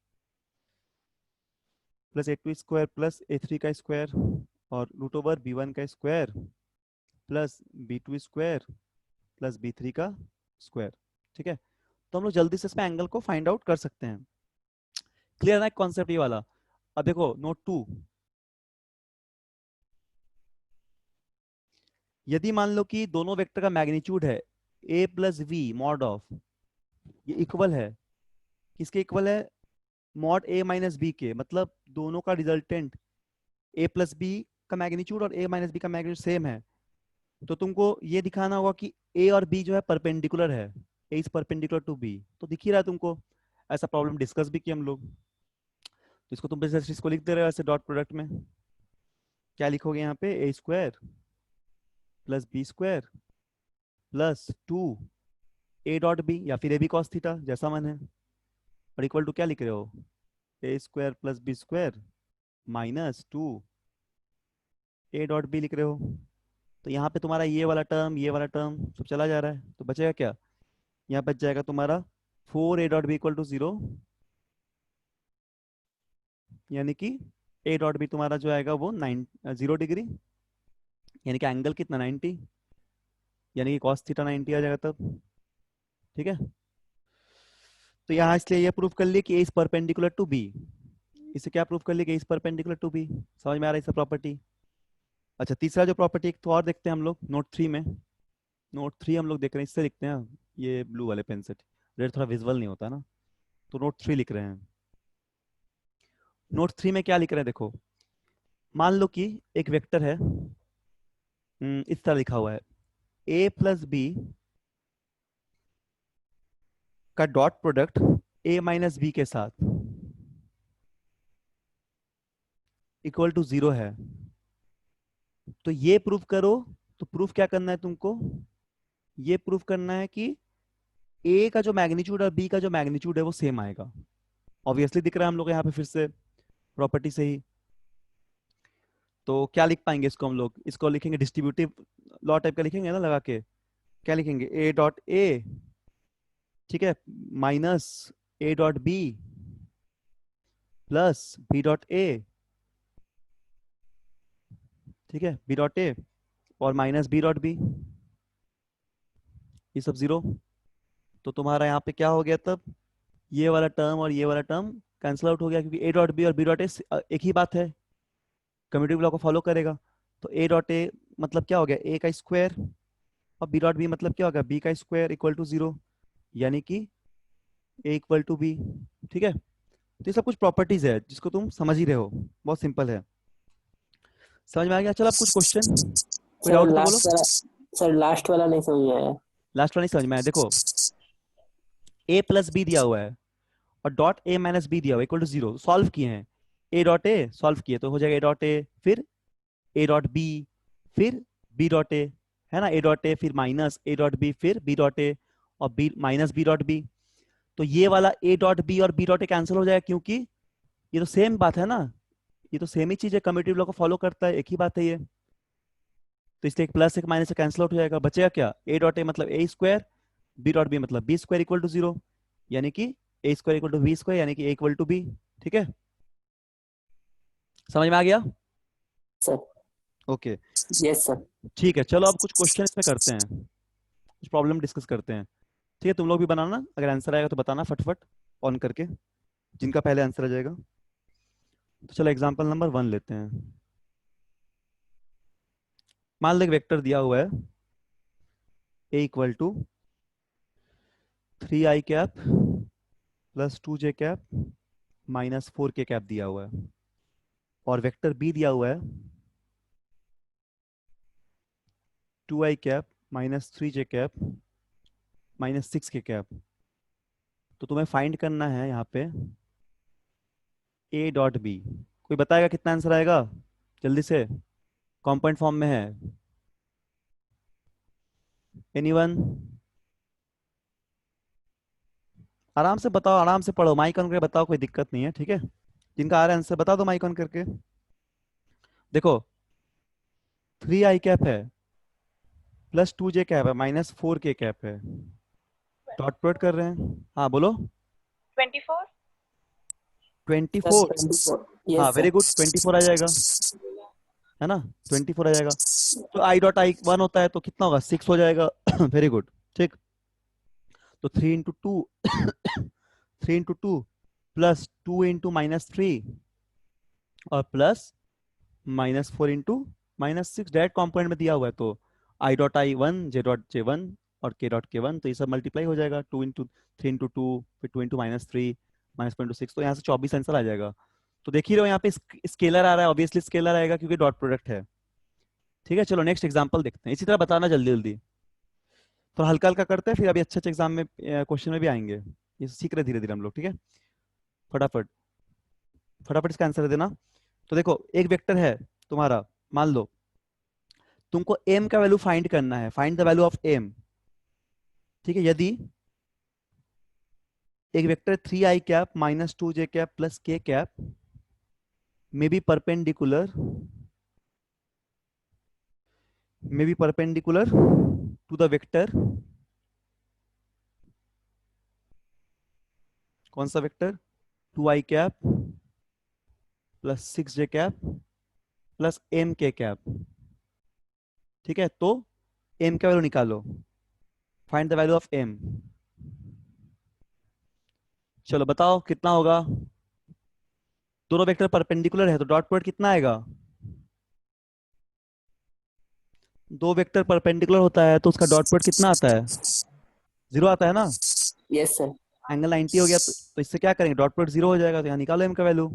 plus a2 square plus a3 का स्क्वायर और रूट ओवर b1 का square plus b2 square plus b3 का स्क्वायर। ठीक है, तो हम लोग जल्दी से इसमें एंगल को फाइंड आउट कर सकते हैं। क्लियर ना कॉन्सेप्ट ये वाला? अब देखो नोट 2, यदि मान लो कि दोनों वेक्टर का मैग्नीट्यूड है a plus V mod of, ये इक्वल है, किसके इक्वल है, मॉड a माइनस बी के, मतलब दोनों का रिजल्टेंट a प्लस बी का मैग्नीट्यूड और a माइनस बी का मैग्नीट्यूड सेम है, तो तुमको ये दिखाना होगा कि a और b जो है परपेंडिकुलर है, a is perpendicular to b। तो दिख ही रहा है तुमको, ऐसा प्रॉब्लम डिस्कस भी किया हम लोग। तो इसको तुम जैसे इसको लिख दे रहे हो ऐसे डॉट प्रोडक्ट में, क्या लिखोगे यहाँ पे, a square plus B square plus 2 a dot B या फिर a b cos थीटा, जैसा मन है, और इक्वल टू क्या लिख रहे हो, a square plus B square minus 2 a dot B लिख रहे हो। तो यहाँ पे तुम्हारा ये वाला टर्म सब चला जा रहा है, तो बचेगा क्या, यहाँ बच जाएगा तुम्हारा 4 a dot B equal to 0, यानी कि a डॉट बी तुम्हारा जो आएगा वो 0 डिग्री, यानी कि एंगल कितना 90, यानी कि cos थीटा 90 आ जाएगा तब। ठीक है, तो यहाँ इसलिए ये प्रूफ कर लिए कि a is perpendicular to b, इसे क्या प्रूफ कर लिए कि a is perpendicular to b। समझ में आ रहा है इसका प्रॉपर्टी? अच्छा, तीसरा जो प्रॉपर्टी एक तो और देखते हैं हम लोग नोट 3 में। नोट 3 हम लोग देख रहे हैं, इससे लिखते हैं, ये ब्लू वाले पेन से, रेड थोड़ा विजुअल नहीं होता ना, तो नोट 3 लिख रहे हैं। नोट 3 में क्या लिख रहे हैं देखो, मान लो कि एक वेक्टर है, इस तरह लिखा हुआ है, a प्लस बी का dot product a minus B के साथ इक्वल टू 0 है। तो ये प्रूफ करो, तो प्रूफ क्या करना है तुमको, ये प्रूफ करना है कि a का जो मैग्नीट्यूड और b का जो मैग्नीट्यूड है वो सेम आएगा। ऑब्वियसली दिख रहा है हम लोग यहाँ पे फिर से प्रॉपर्टी से ही। तो क्या लिख पाएंगे इसको हम लोग, इसको लिखेंगे डिस्ट्रीब्यूटिव लॉ टाइप का लिखेंगे ना लगा के, क्या लिखेंगे, a डॉट a, ठीक है, minus a dot b plus b dot a, ठीक है, b डॉट a और माइनस b डॉट b, ये सब 0। तो तुम्हारा यहाँ पे क्या हो गया तब, ये वाला टर्म और ये वाला टर्म कैंसिल आउट हो गया, क्योंकि a डॉट b और b डॉट a एक ही बात है, कम्यूटेटिव लॉ को फॉलो करेगा। तो a डॉट a मतलब क्या हो गया, a का स्क्वायर, और b डॉट b मतलब क्या होगा, b का स्क्वायर इक्वल टू 0, यानी कि a इक्वल टू b। ठीक है, तो ये सब कुछ प्रॉपर्टीज है जिसको तुम समझ ही रहे हो, बहुत सिंपल है। समझ में आ गया? चलो अब कुछ क्वेश्चन, कोई सर डाउट तो बोलो। लास्ट वाला, सर लास्ट वाला नहीं समझ में आया। लास्ट वाला नहीं समझ में आया? देखो a प्लस बी दिया हुआ है और डॉट a माइनस बी दिया हुआ है इक्वल टू 0, सॉल्व किए हैं। a डॉट ए सॉल्व किए तो हो जाएगा a डॉट ए, फिर a डॉट बी, फिर b डॉट ए, है ना, a डॉट ए फिर माइनस a डॉट बी फिर b डॉट ए और b minus b dot B. तो ये वाला a डॉट बी और b डॉट ए कैंसिल हो जाएगा, क्योंकि ये तो सेम बात है ना, ये तो सेम ही चीज है, कम्यूटेटिव लॉ को फॉलो करता है, एक ही बात है ये। तो इसलिए एक प्लस एक माइनस से कैंसिल आउट हो जाएगा, बचेगा क्या, a डॉट ए मतलब a square, b dot B मतलब b स्क्वायर इक्वल टू 0, यानी कि a square equal to b square, यानी कि a इक्वल टू b। ठीक है, समझ में आ गया? Sir okay, yes sir. ठीक है, चलो अब कुछ क्वेश्चन इसमें करते हैं, कुछ प्रॉब्लम डिस्कस करते हैं। ठीक है, तुम लोग भी बनाना, अगर आंसर आएगा तो बताना फटफट ऑन करके, जिनका पहले आंसर आ जाएगा। तो चलो एग्जांपल नंबर 1 लेते हैं। मान लो एक वेक्टर दिया हुआ है a equal to 3i cap plus 2j cap minus 4k cap दिया हुआ है, और वेक्टर b दिया हुआ है 2i cap minus 3j cap minus 6k cap. तो तुम्हें फाइंड करना है यहाँ पे a डॉट बी। कोई बताएगा कितना आंसर आएगा जल्दी से? कॉम्पोनेंट फॉर्म में है, एनीवन? आराम से बताओ, आराम से पढ़ो, माइक ऑन करके बताओ, कोई दिक्कत नहीं है, ठीक है? जिनका आ रहा है आंसर बता दो माइक ऑन करके। देखो 3i कैप है प्लस 2j कैप है माइनस 4k कैप है, डॉट प्रोडक्ट कर रहे हैं। हाँ बोलो। 24। 24? 24। हाँ यस वेरी सर। गुड, 24 आ जाएगा, है ना, 24 आ जाएगा। तो आई डॉट आई 1 होता है तो कितना होगा, 6 हो जाएगा। वेरी गुड, ठीक। तो 3 इंटू 2 3 इंटू 2 प्लस 2 इंटू -3 और प्लस -4 इंटू -6, डायरेक्ट कॉम्पोनेंट में दिया हुआ है, तो आई dot I 1, j dot j1 और k डॉट k1, तो ये सब मल्टीप्लाई हो जाएगा, 2 इंटू 3 इंटू 2 फिर 2 इंटू -3 -4 इंटू 6, तो यहाँ से 24 आंसर आ जाएगा। तो देख ही रहे हो यहाँ पे स्केलर आ रहा है, ऑब्वियसली स्केलर आएगा क्योंकि डॉट प्रोडक्ट है। ठीक है, चलो नेक्स्ट एग्जांपल देखते हैं, इसी तरह बताना जल्दी जल्दी, तो हल्का हल्का करते हैं, फिर अभी अच्छे अच्छे एग्जाम में क्वेश्चन में भी आएंगे, ये सीख रहे धीरे धीरे हम लोग, ठीक है? फटाफट फटाफट इसका आंसर देना। तो देखो एक वेक्टर है तुम्हारा, मान लो तुमको m का वैल्यू फाइंड करना है, find the value of m। ठीक है, यदि एक vector 3i cap minus 2j cap plus k cap may be perpendicular to the vector, कौन सा vector, 2i cap plus 6j cap plus mk cap. ठीक है, तो m का वैल्यू निकालो, find the value of m। चलो बताओ कितना होगा, दोनों वेक्टर परपेंडिकुलर है तो डॉट प्रोडक्ट कितना आएगा, दो वेक्टर परपेंडिकुलर होता है तो उसका डॉट प्रोडक्ट कितना आता है, 0 आता है ना। Yes sir. एंगल 90 हो गया तो इससे क्या करेंगे, डॉट प्रोडक्ट 0 हो जाएगा, तो यहाँ निकालो m का value,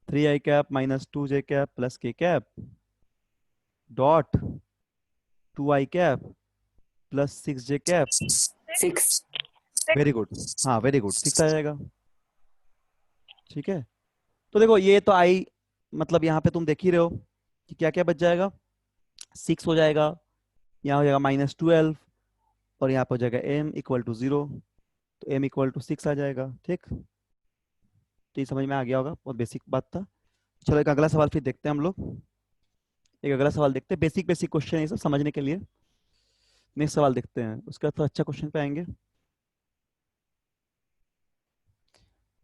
3i cap minus 2j cap plus k cap dot 2i cap plus 6j cap. 6। Very good, हाँ वेरी गुड, 6 आ जाएगा। ठीक है, तो देखो ये तो आई, मतलब यहाँ पे तुम देख ही रहे हो कि क्या क्या बच जाएगा, 6 हो जाएगा, यहाँ हो जाएगा -12 और यहाँ पे हो जाएगा m इक्वल टू 0, तो m इक्वल टू 6 आ जाएगा। ठीक, तो ये समझ में आ गया होगा, बहुत बेसिक बात था। चलो एक अगला सवाल फिर देखते हैं हम लोग, एक अगला सवाल देखते हैं, बेसिक बेसिक क्वेश्चन है ये सब समझने के लिए। नेक्स्ट सवाल देखते हैं, उसके बाद तो अच्छा क्वेश्चन पे आएंगे।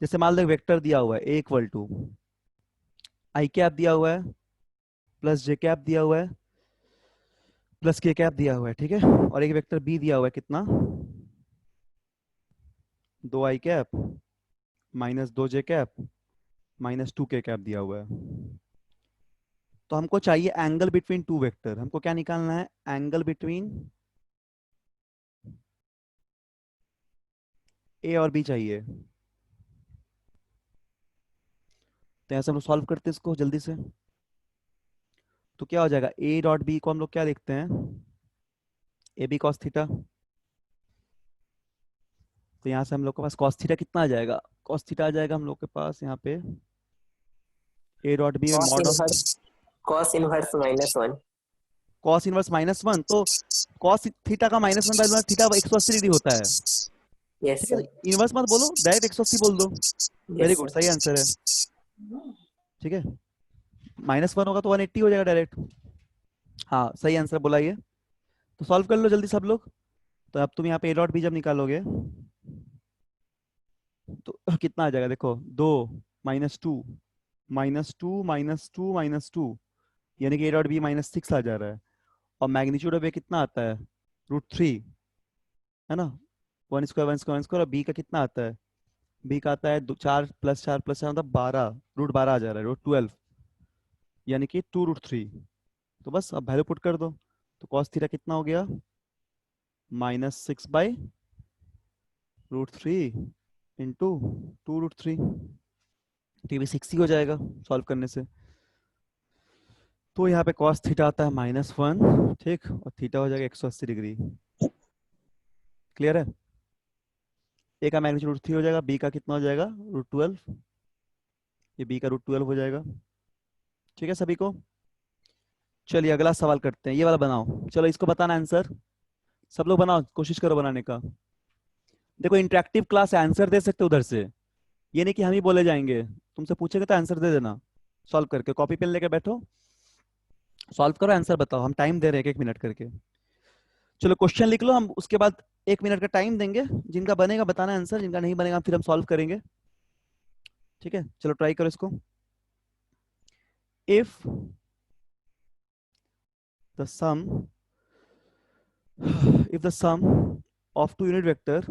जैसे मान लो वेक्टर दिया हुआ है a equal to I cap दिया हुआ है प्लस j कैप दिया हुआ है प्लस k कैप दिया हुआ है, ठीक है, और एक वेक्टर b दिया हुआ है कितना, 2i cap minus 2j cap minus 2k cap दिया हुआ है। तो हमको चाहिए एंगल बिटवीन टू वेक्टर, हमको क्या निकालना है, एंगल बिटवीन a और b चाहिए। तो यहाँ से हम लोग सॉल्व करते हैं इसको जल्दी से। तो क्या हो जाएगा, ए डॉट बी को हम लोग क्या देखते हैं, ए बी कॉस थीटा। तो यहाँ से हम लोग के पास कॉस थीटा कितना आ जाएगा, कॉस थीटा आ जाएगा हम लोग के पास यहाँ पे ए डॉट बी में cos mod of inverse cos inverse -1. Cos inverse -1। तो कॉस थीटा का -1 थीटा 180 डिग्री होता है। Yes ठीक है, sir. इनवर्स मत बोलो, डायरेक्ट 180 बोल दो। Very Yes good, sir. सही आंसर है। ठीक है, -1 होगा तो 180 हो जाएगा डायरेक्ट। हाँ सही आंसर बोला ये। तो सॉल्व कर लो जल्दी सब लोग। तो अब तुम यहाँ पे ए डॉट बी जब निकालोगे तो कितना आ जाएगा, देखो 2 -2 -2 -2 -2, यानी कि ए डॉट बी -6 आ जा रहा है। और मैग्नीट्यूड ऑफ ए कितना आता है, √3, है ना। 1 स्क्वायर 1 स्क्वायर 1 स्क्वायर। और बी का कितना आता है, बी का आता है 4 + 4 + 4 मतलब 12, √12 आ जा रहा है, √12, यानी कि 2√3। तो बस अब वैल्यू पुट कर दो। तो कॉस थीटा कितना हो गया, -6/√3 इंटू 2√3। तो ये भी 6 ही हो जाएगा सॉल्व करने से। तो यहाँ पे कॉस थीटा आता है -1, ठीक, और थीटा हो जाएगा 180 डिग्री। क्लियर है। ए का मैग्नीट्यूड √3 हो जाएगा, बी का कितना हो जाएगा, √12। ये बी का √12 हो जाएगा। ठीक है सभी को। चलिए अगला सवाल करते हैं, ये वाला बनाओ, चलो इसको बताना आंसर। सब लोग बनाओ, कोशिश करो बनाने का। देखो इंटरेक्टिव क्लास है, आंसर दे सकते हो उधर से, ये नहीं कि हम ही बोले जाएंगे। तुमसे पूछेंगे तो आंसर दे देना, सॉल्व करके कॉपी पेन लेके बैठो, सॉल्व करो, आंसर बताओ। हम टाइम दे रहे हैं 1-1 मिनट करके। चलो क्वेश्चन लिख लो, हम उसके बाद 1 मिनट का टाइम देंगे, जिनका बनेगा बताना आंसर, जिनका नहीं बनेगा फिर हम सॉल्व करेंगे। ठीक है, चलो ट्राई करो इसको। If the sum if the sum of two unit vector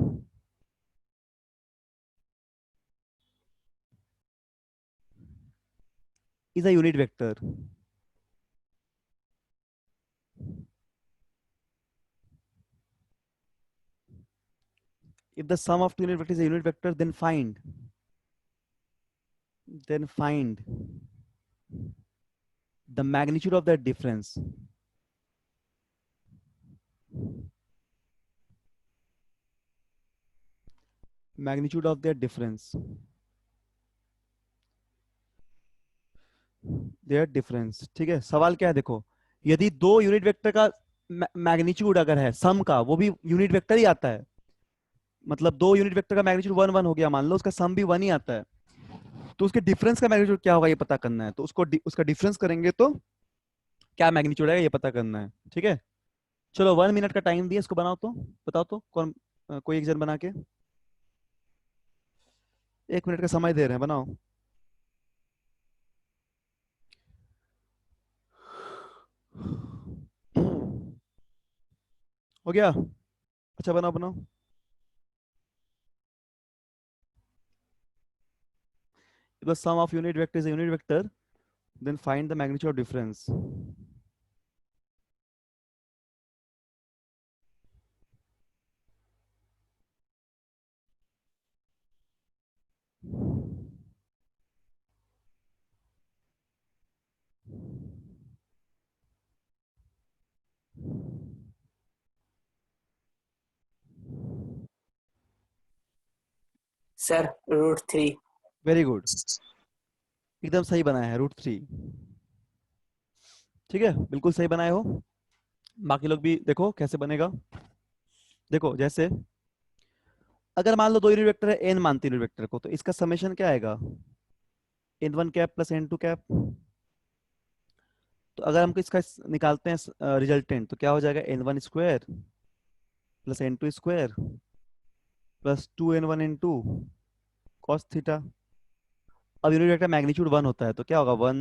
is a unit vector, if the sum of two unit vectors is a unit vector, then find the magnitude of that difference. Magnitude of their difference. Their difference, ठीक है। सवाल क्या है, देखो यदि दो unit vector का magnitude अगर है सम का, वो भी यूनिट वेक्टर ही आता है, मतलब दो यूनिट वेक्टर का मैग्नीट्यूड 1 1 हो गया, मान लो उसका सम भी 1 ही आता है, तो उसके डिफरेंस का मैग्नीट्यूड क्या होगा ये पता करना है। तो उसको उसका डिफरेंस करेंगे तो क्या मैग्नीट्यूड है ये पता करना है। ठीक है, चलो 1 मिनट का टाइम दिया, इसको बनाओ तो, बताओ तो कौन, कोई एक जन बना के, 1 मिनट का समय दे रहे हैं, बनाओ। हो गया, अच्छा बनाओ बनाओ। If the sum of unit vector is a unit vector, then find the magnitude of difference. Sir, √3. Very good, एकदम सही बनाया है, √3। ठीक है, बिल्कुल सही बनाए हो। बाकी लोग भी देखो कैसे बनेगा। देखो जैसे अगर मान लो दो यूनिट वेक्टर है, एन मानते यूनिट वेक्टर को, तो इसका समेशन क्या आएगा, n1 cap plus n2 cap. तो अगर हमको इसका निकालते हैं रिजल्टेंट, तो क्या हो जाएगा, n1 square plus n2 square plus 2n1 n2 cos theta. अब यूनिट वेक्टर मैग्नीट्यूड 1 होता है, तो क्या होगा, 1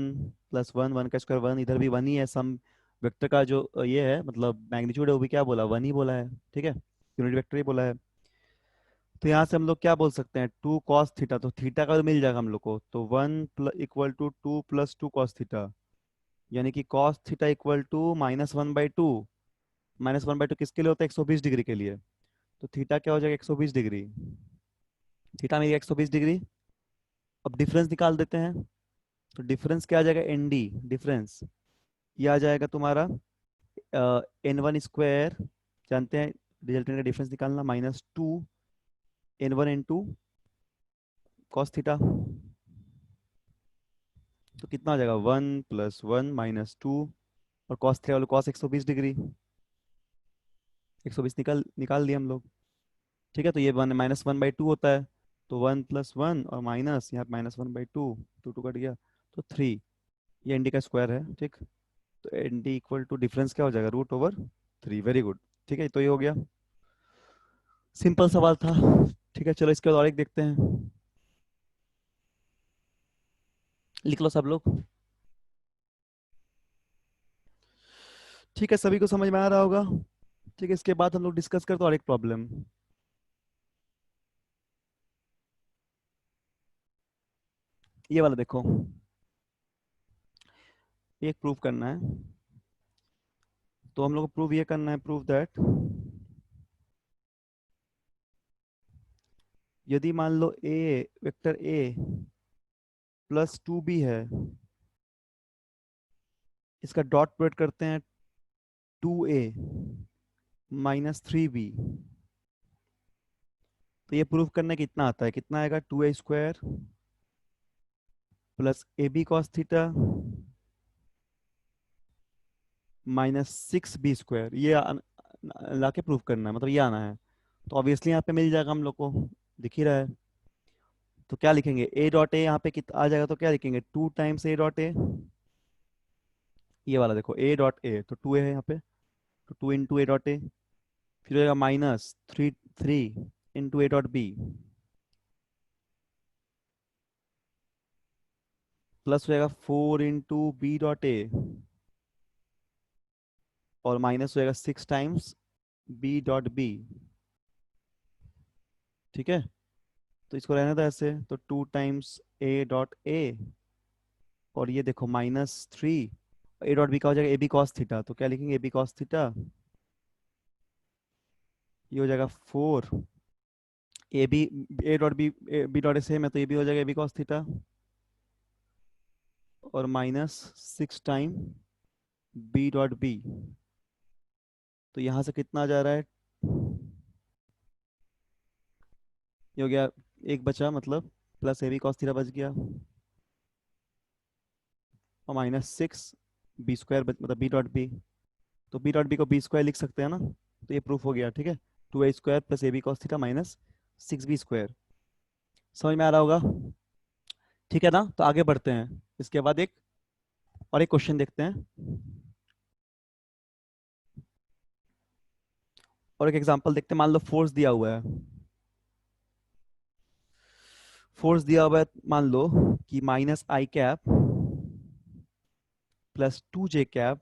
+ 1 1 का स्क्वायर 1, इधर भी 1 ही है, सम वेक्टर का जो ये है मतलब मैग्नीट्यूड है वो भी क्या बोला, 1 ही बोला है। ठीक है, यूनिट वेक्टर ही बोला है। तो यहाँ से हम लोग क्या बोल सकते हैं, 2 cos थीटा, तो थीटा का तो मिल जाएगा हम लोग को, तो 1 = 2 + 2 cos थीटा, यानी कि cos थीटा = -1/2। किसके लिए होता है, 120 डिग्री के लिए। तो थीटा क्या हो जाएगा, 120 डिग्री। थीटा में 120 डिग्री। अब डिफरेंस निकाल देते हैं, तो डिफरेंस क्या आ जाएगा, एन डी डिफरेंस, ये आ जाएगा तुम्हारा एन वन स्क्वायर, जानते हैं रिजल्टेंट का डिफरेंस निकालना, -2 n1 n2 कॉस थीटा। तो कितना आ जाएगा, 1 + 1 - 2, और कॉस थीटा वाले कॉस 120 डिग्री, 120 निकाल दिए हम लोग। ठीक है, तो ये 1 - 1/2 होता है, तो 1 + 1 और माइनस यहाँ -1/2, 2 कट गया, तो 3, ये एन डी का स्क्वायर है। ठीक, तो N D equal to difference क्या हो जाएगा, √3। Very good. ठीक है, तो ये हो गया, सिंपल सवाल था। ठीक है, चलो इसके बाद और एक देखते हैं, लिख लो सब लोग। ठीक है, सभी को समझ में आ रहा होगा। ठीक है, इसके बाद हम लोग डिस्कस करते हैं और एक प्रॉब्लम, ये वाला देखो, एक प्रूव करना है। तो हम लोग को प्रूव ये करना है, प्रूव दैट यदि मान लो ए, वेक्टर ए +2b है, इसका डॉट प्रोडक्ट करते हैं 2a -3b, तो ये प्रूव करने कितना आता है, कितना आएगा, 2a² + ab cos theta -6b², ये ला के प्रूव करना है, मतलब ये आना है। तो ऑब्वियसली यहाँ पे मिल जाएगा हम लोग को, दिख ही रहा है। तो क्या लिखेंगे, ए डॉट ए यहाँ पे कितना आ जाएगा, तो क्या लिखेंगे, 2 × a डॉट ए, ये वाला देखो, ए डॉट ए, तो 2a है यहाँ पे, तो 2 × a डॉट ए, फिर हो जाएगा -3 3 × a डॉट बी, प्लस हो जाएगा 4 × b डॉट ए, और माइनस हो जाएगा 6 टाइम्स b डॉट बी। ठीक है, तो इसको रहने दो ऐसे, तो 2 टाइम्स a डॉट ए, और ये देखो -3, a डॉट बी का हो जाएगा ab cos थीटा, तो क्या लिखेंगे, ab cos थीटा, ये हो जाएगा 4, A B, a dot B same है, तो ये भी हो जाएगा ab cos थीटा, और -6 टाइम b डॉट बी, तो यहाँ से कितना आ जा रहा है, ये हो गया, एक बचा, मतलब प्लस ab cos थीटा बच गया, और -6 b² मतलब b.b, तो b.b को b² लिख सकते हैं ना, तो ये प्रूफ हो गया। ठीक है, 2a² + ab cos theta -6b², समझ में आ रहा होगा। ठीक है ना, तो आगे बढ़ते हैं, इसके बाद एक और एक क्वेश्चन देखते हैं, और एक एग्जांपल देखते हैं। मान लो फोर्स दिया हुआ है, फोर्स दिया हुआ है, मान लो कि -i cap +2j cap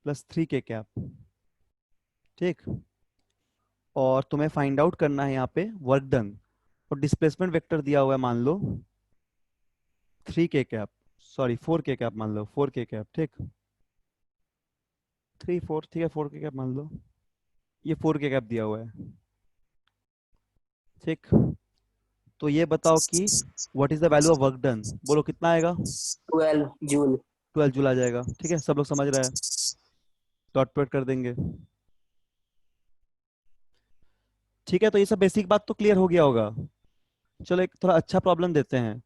+3k cap. ठीक, और तुम्हें फाइंड आउट करना है यहाँ पे वर्क डन, और डिस्प्लेसमेंट वेक्टर दिया हुआ है, मान लो 3k cap, sorry 4k cap, मान लो 4k कैप। ठीक, 3 4, ठीक है, 4k कैप मान लो, ये 4k कैप दिया हुआ है। ठीक, तो ये बताओ कि what is the value of work done, बोलो कितना आएगा, 12 जूल। 12 जूल आ जाएगा। ठीक है, सब लोग समझ रहा है, डॉट प्लॉट कर देंगे। ठीक है, तो ये सब बेसिक बात तो क्लियर हो गया होगा। चलो एक थोड़ा अच्छा प्रॉब्लम देते हैं,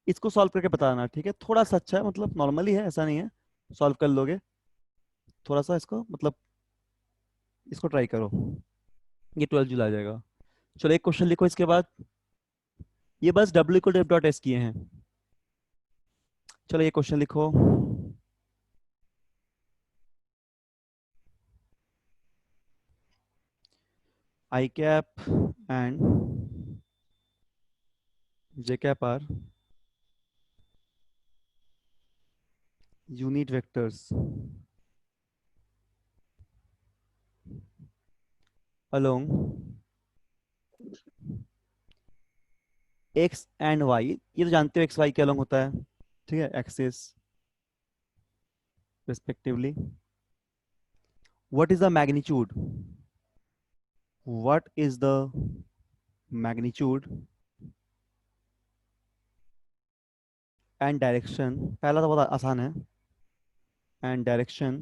इसको सॉल्व करके बताना। ठीक है, थोड़ा सा अच्छा है, मतलब नॉर्मली है, ऐसा नहीं है, सॉल्व कर लोगे, थोड़ा सा इसको मतलब इसको ट्राई करो, ये 12 जूल आ जाएगा। चलो एक क्वेश्चन लिखो इसके बाद, ये बस W=F.S किए हैं। चलो ये क्वेश्चन लिखो, i cap and j cap are unit vectors along x and y, ये तो जानते हो एक्स वाई के along होता है, ठीक है, axis respectively. What is the magnitude? What is the magnitude and direction, पहला तो बहुत आसान है, and direction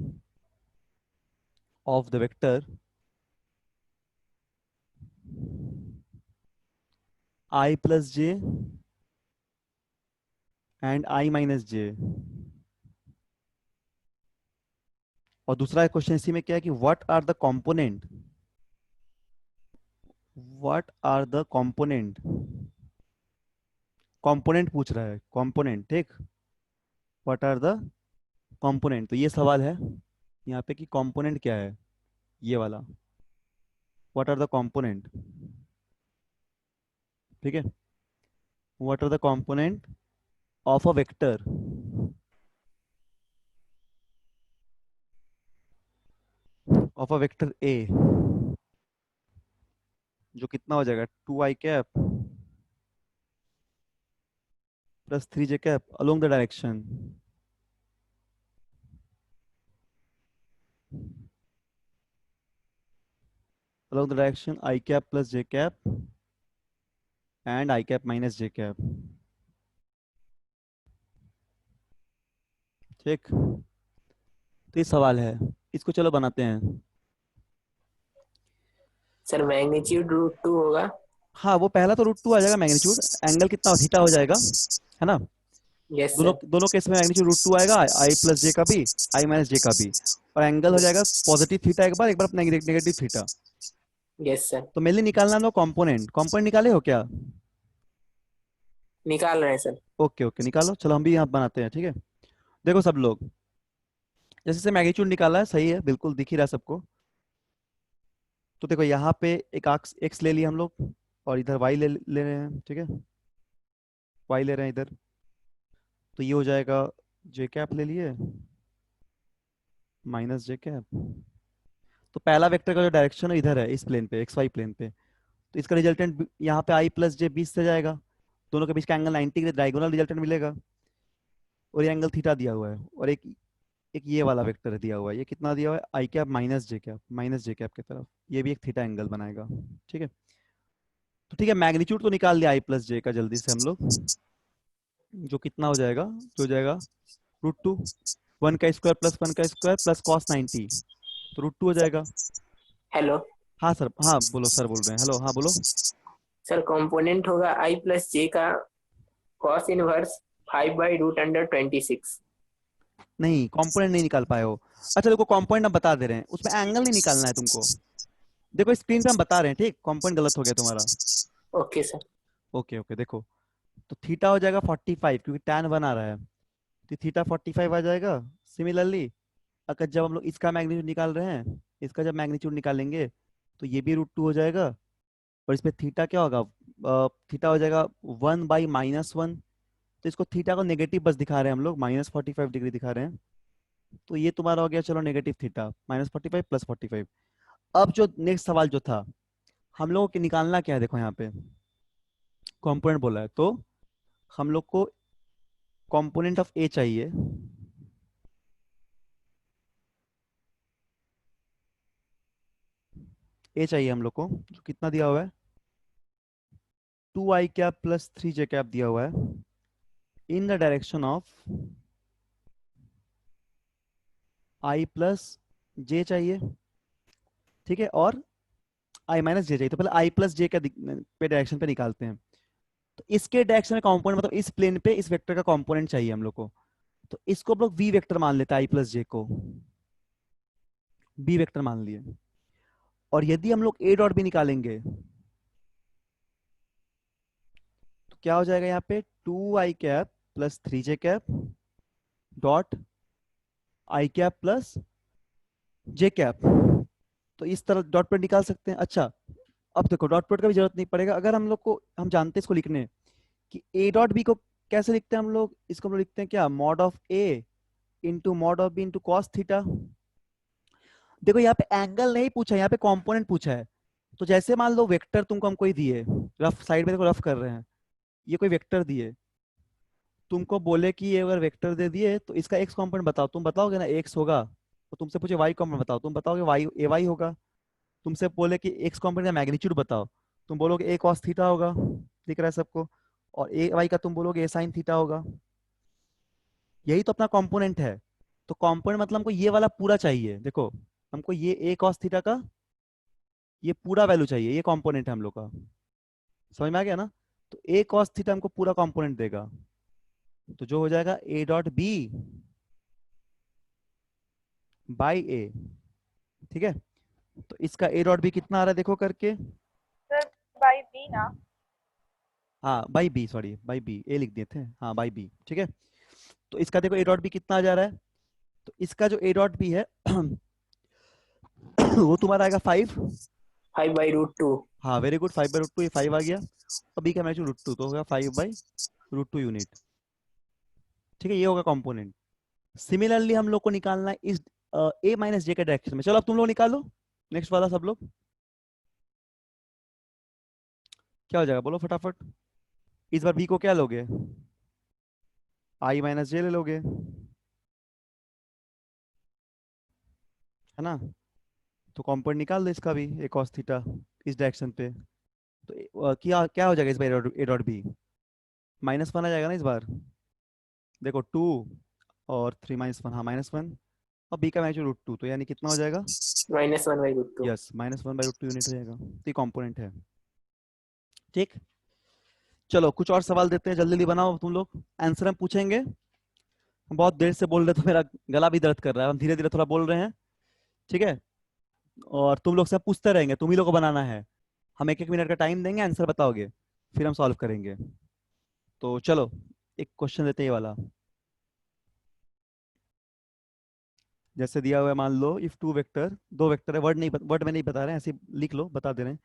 of the vector I plus J and I minus J. और दूसरा क्वेश्चन इसी में क्या है कि what are the component, component पूछ रहा है, कंपोनेंट, ठीक। व्हाट आर द कंपोनेंट, तो ये सवाल है यहाँ पे कि कंपोनेंट क्या है, ये वाला, व्हाट आर द कंपोनेंट, ठीक है। What are the component of a vector A, जो कितना हो जाएगा 2i cap plus 3j cap along the direction, along the direction I cap plus j cap and I cap minus j cap, ठीक। तो ये सवाल है, इसको चलो बनाते हैं। सर मैग्नीट्यूड √2 होगा। हाँ, वो पहला तो √2 आ जाएगा मैग्नीट्यूड, एंगल कितना थीटा हो जाएगा, है ना। यस दोनों सर। दोनों केस में मैग्नीट्यूड √2 आएगा, आई प्लस जे का भी, आई माइनस जे का भी। और एंगल हो जाएगा पॉजिटिव थीटा एक बार नेगेटिव थीटा। Yes sir. तो मेनली निकालना हम लोग कंपोनेंट, कंपोनेंट निकाले हो क्या? निकाल रहे हैं सर। ओके ओके, निकालो, चलो हम भी यहाँ बनाते हैं, ठीक है। देखो सब लोग, जैसे से मैग्नीट्यूड निकाला है, सही है, बिल्कुल दिख ही रहा है सबको। तो देखो यहाँ पे एक एक्स ले लिया हम लोग, और इधर वाई ले रहे हैं, ठीक है, वाई ले रहे हैं इधर। तो ये हो जाएगा जे कैप ले लिए माइनस जे कैप। तो पहला वेक्टर का जो डायरेक्शन है इधर है, इस प्लेन पे, एक्स वाई प्लेन पे। तो इसका रिजल्टेंट यहाँ पे आई प्लस जे 20 से जाएगा, दोनों के बीच का एंगल 90 के डायगोनल रिजल्टेंट मिलेगा। और ये एंगल थीटा दिया हुआ है, और एक एक ये वाला वेक्टर दिया हुआ है, ये कितना दिया हुआ है, आई कैप माइनस जे कैप की तरफ, ये भी एक थीटा एंगल बनाएगा, ठीक है। तो ठीक है, मैग्नीट्यूड तो निकाल लिया आई प्लस जे का जल्दी से हम लोग, जो कितना हो जाएगा, जो हो जाएगा √2, 1 का स्क्वायर प्लस कॉस 90, तो √2 हो जाएगा। हेलो हाँ सर, हाँ बोलो, सर बोल रहे हैं, हेलो, हाँ बोलो। सर, कंपोनेंट होगा आई प्लस जे का कॉस इनवर्स 5/√26। नहीं, कंपोनेंट नहीं निकाल पाए हो। अच्छा देखो, कंपोनेंट हम बता दे रहे हैं, उसमें एंगल नहीं निकालना है तुमको। देखो स्क्रीन पे हम बता रहे हैं, ठीक, कंपोनेंट गलत हो गया तुम्हारा। Okay sir. ओके ओके, देखो, तो थीटा हो जाएगा 45, क्योंकि tan 1 आ रहा है, तो थीटा 45 आ जाएगा। सिमिलरली अगर जब हम लोग इसका मैग्नीट्यूड निकाल रहे हैं, इसका जब मैग्नीट्यूड निकालेंगे, तो ये भी √2 हो जाएगा। और इस पे थीटा क्या होगा, थीटा हो जाएगा 1/-1। तो इसको थीटा को नेगेटिव बस दिखा रहे हैं हम लोग, -45 डिग्री दिखा रहे हैं। तो ये तुम्हारा हो गया, चलो नेगेटिव थीटा, -45 + 45। अब जो नेक्स्ट सवाल जो था, हम लोगों को निकालना क्या है, देखो यहाँ पे कंपोनेंट बोला है, तो हम लोग को कंपोनेंट ऑफ ए चाहिए। ए चाहिए हम लोग को, जो कितना दिया हुआ है, 2i cap plus 3j cap दिया हुआ है, in the direction of i plus j चाहिए, ठीक है, और आई माइनस जे चाहिए। तो पहले आई प्लस जे के पे डायरेक्शन पे निकालते हैं। तो इसके डायरेक्शन में कंपोनेंट, मतलब इस प्लेन पे इस वेक्टर का कंपोनेंट चाहिए हम लोग को। तो इसको हम लोग वी वेक्टर मान लेते हैं, आई प्लस जे को बी वेक्टर मान लिए। और यदि हम लोग ए डॉट भी निकालेंगे, तो क्या हो जाएगा यहाँ पे, 2i cap plus 3j cap dot I cap plus J cap. तो इस तरह डॉट प्रोडक्ट निकाल सकते हैं। अच्छा, अब देखो डॉट प्रोडक्ट का भी जरूरत नहीं पड़ेगा, अगर हम लोग को, हम जानते हैं इसको लिखने कि ए डॉट बी को कैसे लिखते हैं हम लोग, इसको हम लोग लिखते हैं क्या, mod of A into mod of B into cos theta. देखो यहाँ पे एंगल नहीं पूछा, यहाँ पे कंपोनेंट पूछा है। तो जैसे मान लो वेक्टर तुमको हम कोई दिए, रफ साइड में देखो रफ कर रहे हैं, ये कोई वेक्टर दिए, तुमको बोले कि ये अगर वेक्टर दे दिए तो इसका एक्स कंपोनेंट बताओ, तुम बताओगे ना एक्स होगा। तो तुमसे पूछे वाई कंपोनेंट बताओ, तुम बताओगे वाई ए वाई होगा। तुमसे बोले कि एक्स कंपोनेंट का मैग्नीट्यूड बताओ, तुम बोलोगे ए कॉस थीटा होगा, दिख रहा है सबको। और ए वाई का तुम बोलोगे ए साइन थीटा होगा। यही तो अपना कंपोनेंट है। तो कंपोनेंट मतलब हमको ये वाला पूरा चाहिए, देखो हमको ये a cos थीटा का ये पूरा वैल्यू चाहिए, ये कंपोनेंट है हम लोग का, समझ में आ गया ना। तो a cos थीटा हमको पूरा कंपोनेंट देगा, तो जो हो जाएगा a डॉट बी बाई ए, ठीक है। तो इसका a डॉट बी कितना आ रहा है देखो करके, सर बाई बी ना। हाँ by b, sorry by b, a लिख दिए थे, हाँ बाई बी, ठीक है। तो इसका देखो a डॉट बी कितना आ जा रहा है, तो इसका जो a डॉट बी है वो तुम्हारा आएगा 5। 5/√2। हाँ वेरी गुड, 5/√2, ये 5 आ गया, और बी का मैच √2, तो होगा 5/√2 यूनिट, ठीक है। ये होगा कंपोनेंट। सिमिलरली हम लोग को निकालना है इस a माइनस जे के डायरेक्शन में। चलो अब तुम लोग निकालो नेक्स्ट वाला सब लोग, क्या हो जाएगा बोलो फटाफट। इस बार b को क्या लोगे, i माइनस जे ले लोगे, है ना। तो कंपोनेंट निकाल दो इसका भी, a cos थीटा इस डायरेक्शन पे। तो क्या क्या हो जाएगा इस बार a डॉट बी, -1 आ जाएगा ना इस बार, देखो 2 और 3 -1, हाँ -1, और b का मैग्नीट्यूड √2, तो यानी कितना हो जाएगा, -1/√2। यस -1/√2 यूनिट हो जाएगा। तो ये कंपोनेंट है, ठीक। चलो कुछ और सवाल देते हैं, जल्दी जल्दी बनाओ तुम लोग, आंसर हम पूछेंगे। हम बहुत देर से बोल रहे तो मेरा गला भी दर्द कर रहा है, हम धीरे धीरे थोड़ा बोल रहे हैं, ठीक है। और तुम लोग से पूछते रहेंगे, तुम ही लोग को बनाना है, हम 1-1 मिनट का टाइम देंगे, आंसर बताओगे, फिर हम सॉल्व करेंगे। तो चलो एक क्वेश्चन देते हैं ये वाला, जैसे दिया हुआ है, मान लो इफ टू वेक्टर, दो वेक्टर है, वर्ड में नहीं बता रहे हैं, ऐसे लिख लो, बता दे रहे हैं।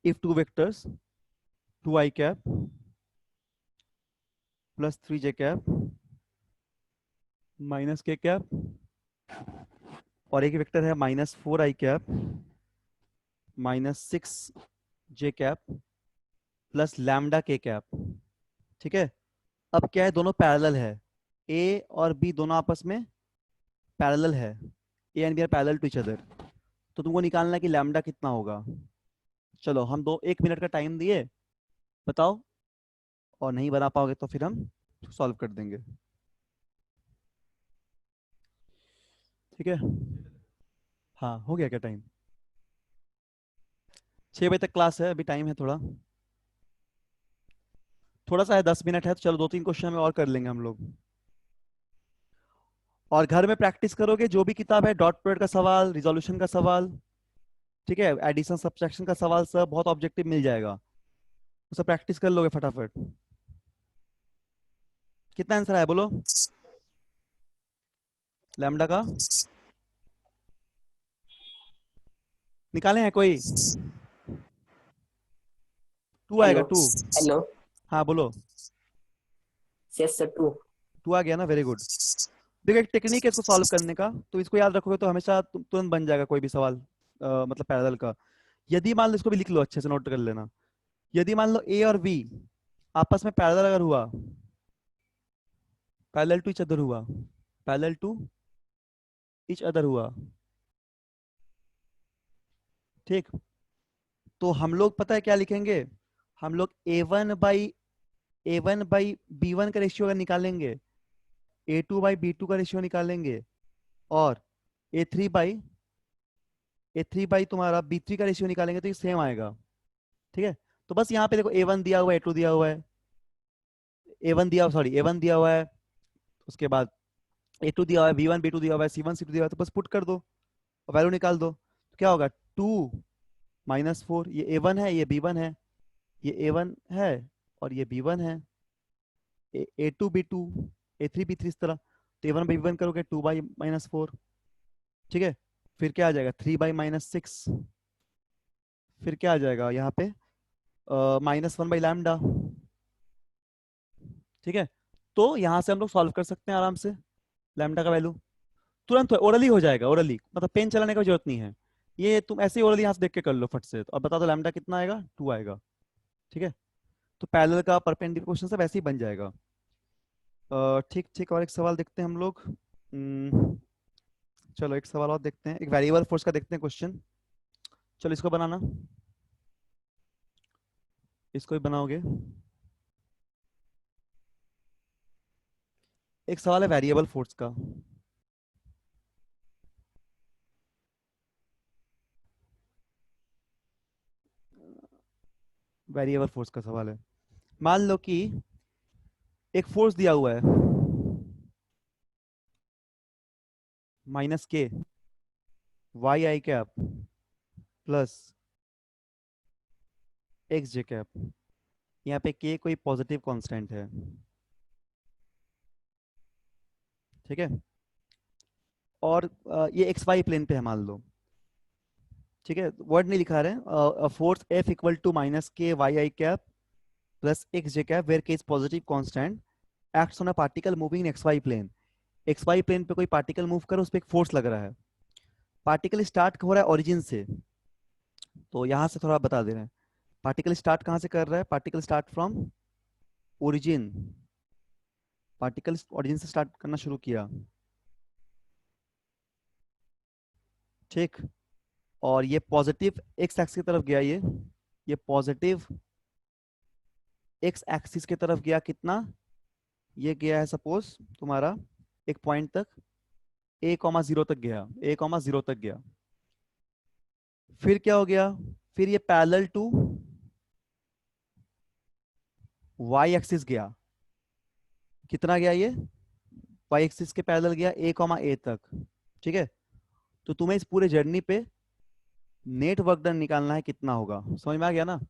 If two vectors 2i cap plus 3j cap minus k cap, और एक वेक्टर है -4i cap -6j cap plus lambda k cap, ठीक है। अब क्या है, दोनों पैरेलल है, a और b दोनों आपस में पैरेलल है, a and b are parallel to each other. तो तुमको निकालना है कि लैम्डा कितना होगा। चलो हम 1 मिनट का टाइम दिए, बताओ, और नहीं बना पाओगे तो फिर हम सॉल्व कर देंगे, ठीक है। हाँ हो गया क्या टाइम, 6 बजे तक क्लास है, अभी टाइम है थोड़ा, थोड़ा सा है, 10 मिनट है, तो चलो 2-3 क्वेश्चन में और कर लेंगे हम लोग। और घर में प्रैक्टिस करोगे, जो भी किताब है, डॉट प्रोडक्ट का सवाल, रिजोल्यूशन का सवाल, ठीक है, एडिशन सब्ट्रैक्शन का सवाल, सब बहुत ऑब्जेक्टिव मिल जाएगा, तो सब प्रैक्टिस कर लोगे फटाफट। कितना आंसर आया बोलो लैम्डा का, निकाले हैं कोई, 2 आएगा, हेलो 2। हेलो। हाँ बोलो, यस सर, 2। 2 आ गया ना, वेरी गुड। देखो एक टेक्निक है इसको सॉल्व करने का, तो इसको याद रखोगे तो हमेशा तुरंत बन जाएगा कोई भी सवाल, मतलब पैरेलल का। यदि मान लो, इसको भी लिख लो अच्छे से, नोट कर लेना। यदि मान लो ए और बी आपस में पैरेलल अगर हुआ, पैरेलल टू ईच अदर हुआ, पैरेलल टू ईच अदर हुआ, ठीक। तो हम लोग पता है क्या लिखेंगे, हम लोग ए वन बाई बी वन का रेशियो अगर निकालेंगे, ए2/बी2 का रेशियो निकालेंगे, और ए3 बाई तुम्हारा बी3 का रेशियो निकालेंगे, तो ये सेम आएगा, ठीक है। तो बस यहाँ पे देखो ए1 दिया हुआ है, ए2 दिया हुआ है, ए1 दिया हुआ है, उसके बाद ए2 दिया हुआ है, b1 b2 दिया हुआ है, c1 c2 दिया हुआ है, तो बस पुट कर दो और वैल्यू निकाल दो, तो क्या होगा, 2 - 4, ये ए1 है, ये बी1 है, ये ए1 है, और ये बी1 है, ए2 b2, ए3 b3, इस तरह। तो ए1/b1 करोगे 2/-4, ठीक है। फिर क्या आ जाएगा, 3/-6, फिर क्या आ जाएगा यहाँ पे, -1/λ, ठीक है। तो यहाँ से हम लोग सॉल्व कर सकते हैं आराम से, लैम्डा का वैल्यू तुरंत ओरली हो जाएगा, ओरली मतलब पेन चलाने की जरूरत नहीं है, ये तुम ऐसे ही ओरली यहाँ से देख के कर लो फट से, तो अब बता दो लैम्डा कितना आएगा, 2 आएगा, ठीक है। तो पैरेलल का परपेंडिकुलर क्वेश्चन सब ऐसे ही बन जाएगा। ठीक ठीक, और एक सवाल देखते हैं हम लोग। चलो एक सवाल और देखते हैं, एक वेरिएबल फोर्स का देखते हैं क्वेश्चन। चलो इसको बनाना, इसको ही बनाओगे। एक सवाल है वेरिएबल फोर्स का। वेरिएबल फोर्स का सवाल है। मान लो कि एक फोर्स दिया हुआ है -k Y I cap plus X J cap. यहाँ पे k कोई पॉजिटिव कांस्टेंट है, ठीक है। और ये एक्स वाई प्लेन पे है मान लो, ठीक है। वर्ड नहीं लिखा रहे हैं। Force F equal to -k Y I cap plus X J cap where k is positive constant acts on a particle moving in X Y plane. X Y plane पे कोई पार्टिकल मूव कर उस पर एक force लग रहा है। Particle start हो रहा है ओरिजिन से, तो यहाँ से थोड़ा बता दे रहे हैं। पार्टिकल स्टार्ट कहाँ से कर रहा है? Particle start from origin. Particle origin से स्टार्ट करना शुरू किया, ठीक। और ये पॉजिटिव एक्स एक्सिस की तरफ गया, ये पॉजिटिव एक्स एक्सिस की तरफ गया। कितना? ये गया है सपोज तुम्हारा एक पॉइंट तक, a,0 तक गया, a,0 तक गया। फिर क्या हो गया? फिर ये पैरेलल टू वाई एक्सिस गया। कितना गया ये? वाई एक्सिस के पैरेलल गया a,a तक, ठीक है। तो तुम्हें इस पूरे जर्नी पे नेट वर्क डन निकालना है, कितना होगा। समझ में आ गया ना?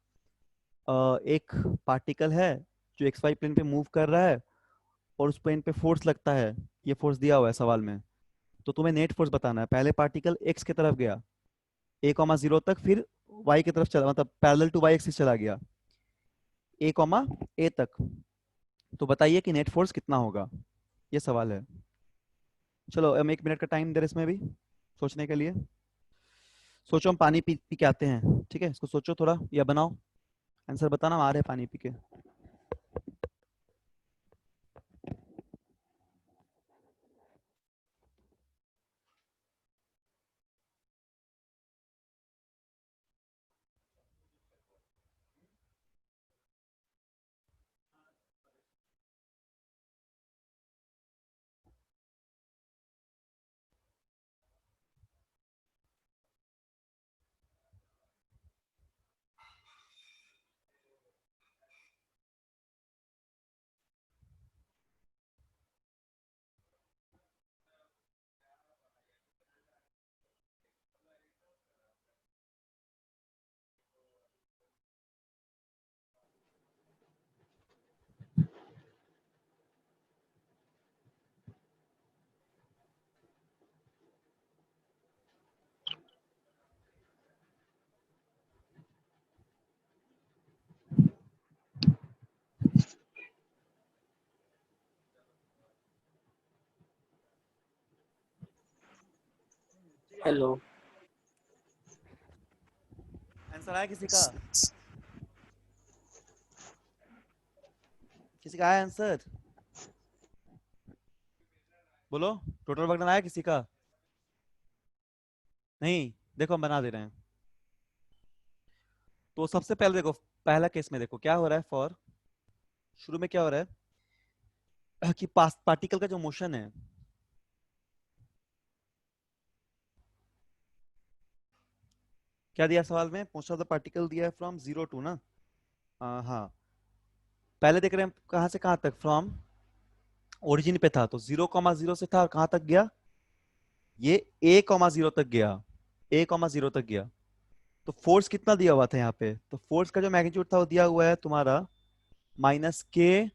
एक पार्टिकल है जो एक्स वाई प्लेन पे मूव कर रहा है और उस प्लेन पे फोर्स लगता है, ये फोर्स दिया हुआ है सवाल में। तो तुम्हें नेट फोर्स बताना है। पहले पार्टिकल एक्स की तरफ गया a,0 तक, फिर वाई की तरफ चला, मतलब पैरेलल टू वाई एक्सिस चला गया a,a तक। तो बताइए कि नेट फोर्स कितना होगा, ये सवाल है। चलो हम 1 मिनट का टाइम दे रहे इसमें भी सोचने के लिए। सोचो, हम पानी पी पी के आते हैं, ठीक है। इसको सोचो थोड़ा या बनाओ, आंसर बताना, हम आ रहे हैं पानी पी के। हेलो। आंसर आया किसी का? किसी का आया आंसर? बोलो, टोटल वर्क डन आया किसी का? नहीं, देखो हम बना दे रहे हैं। तो सबसे पहले देखो, पहला केस में देखो क्या हो रहा है। फॉर शुरू में क्या हो रहा है कि पार्टिकल का जो मोशन है, क्या दिया सवाल में? मोशन ऑफ द पार्टिकल दिया है फ्रॉम 0 टू ना। हाँ, पहले देख रहे हैं कहां से कहां तक, फ्रॉम ओरिजिन पे था तो 0,0 से था, और कहां तक गया? ये a,0 तक गया, a,0 तक गया। तो फोर्स कितना दिया हुआ था यहाँ पे? तो फोर्स का जो मैग्नीट्यूड था वो दिया हुआ है तुम्हारा -k,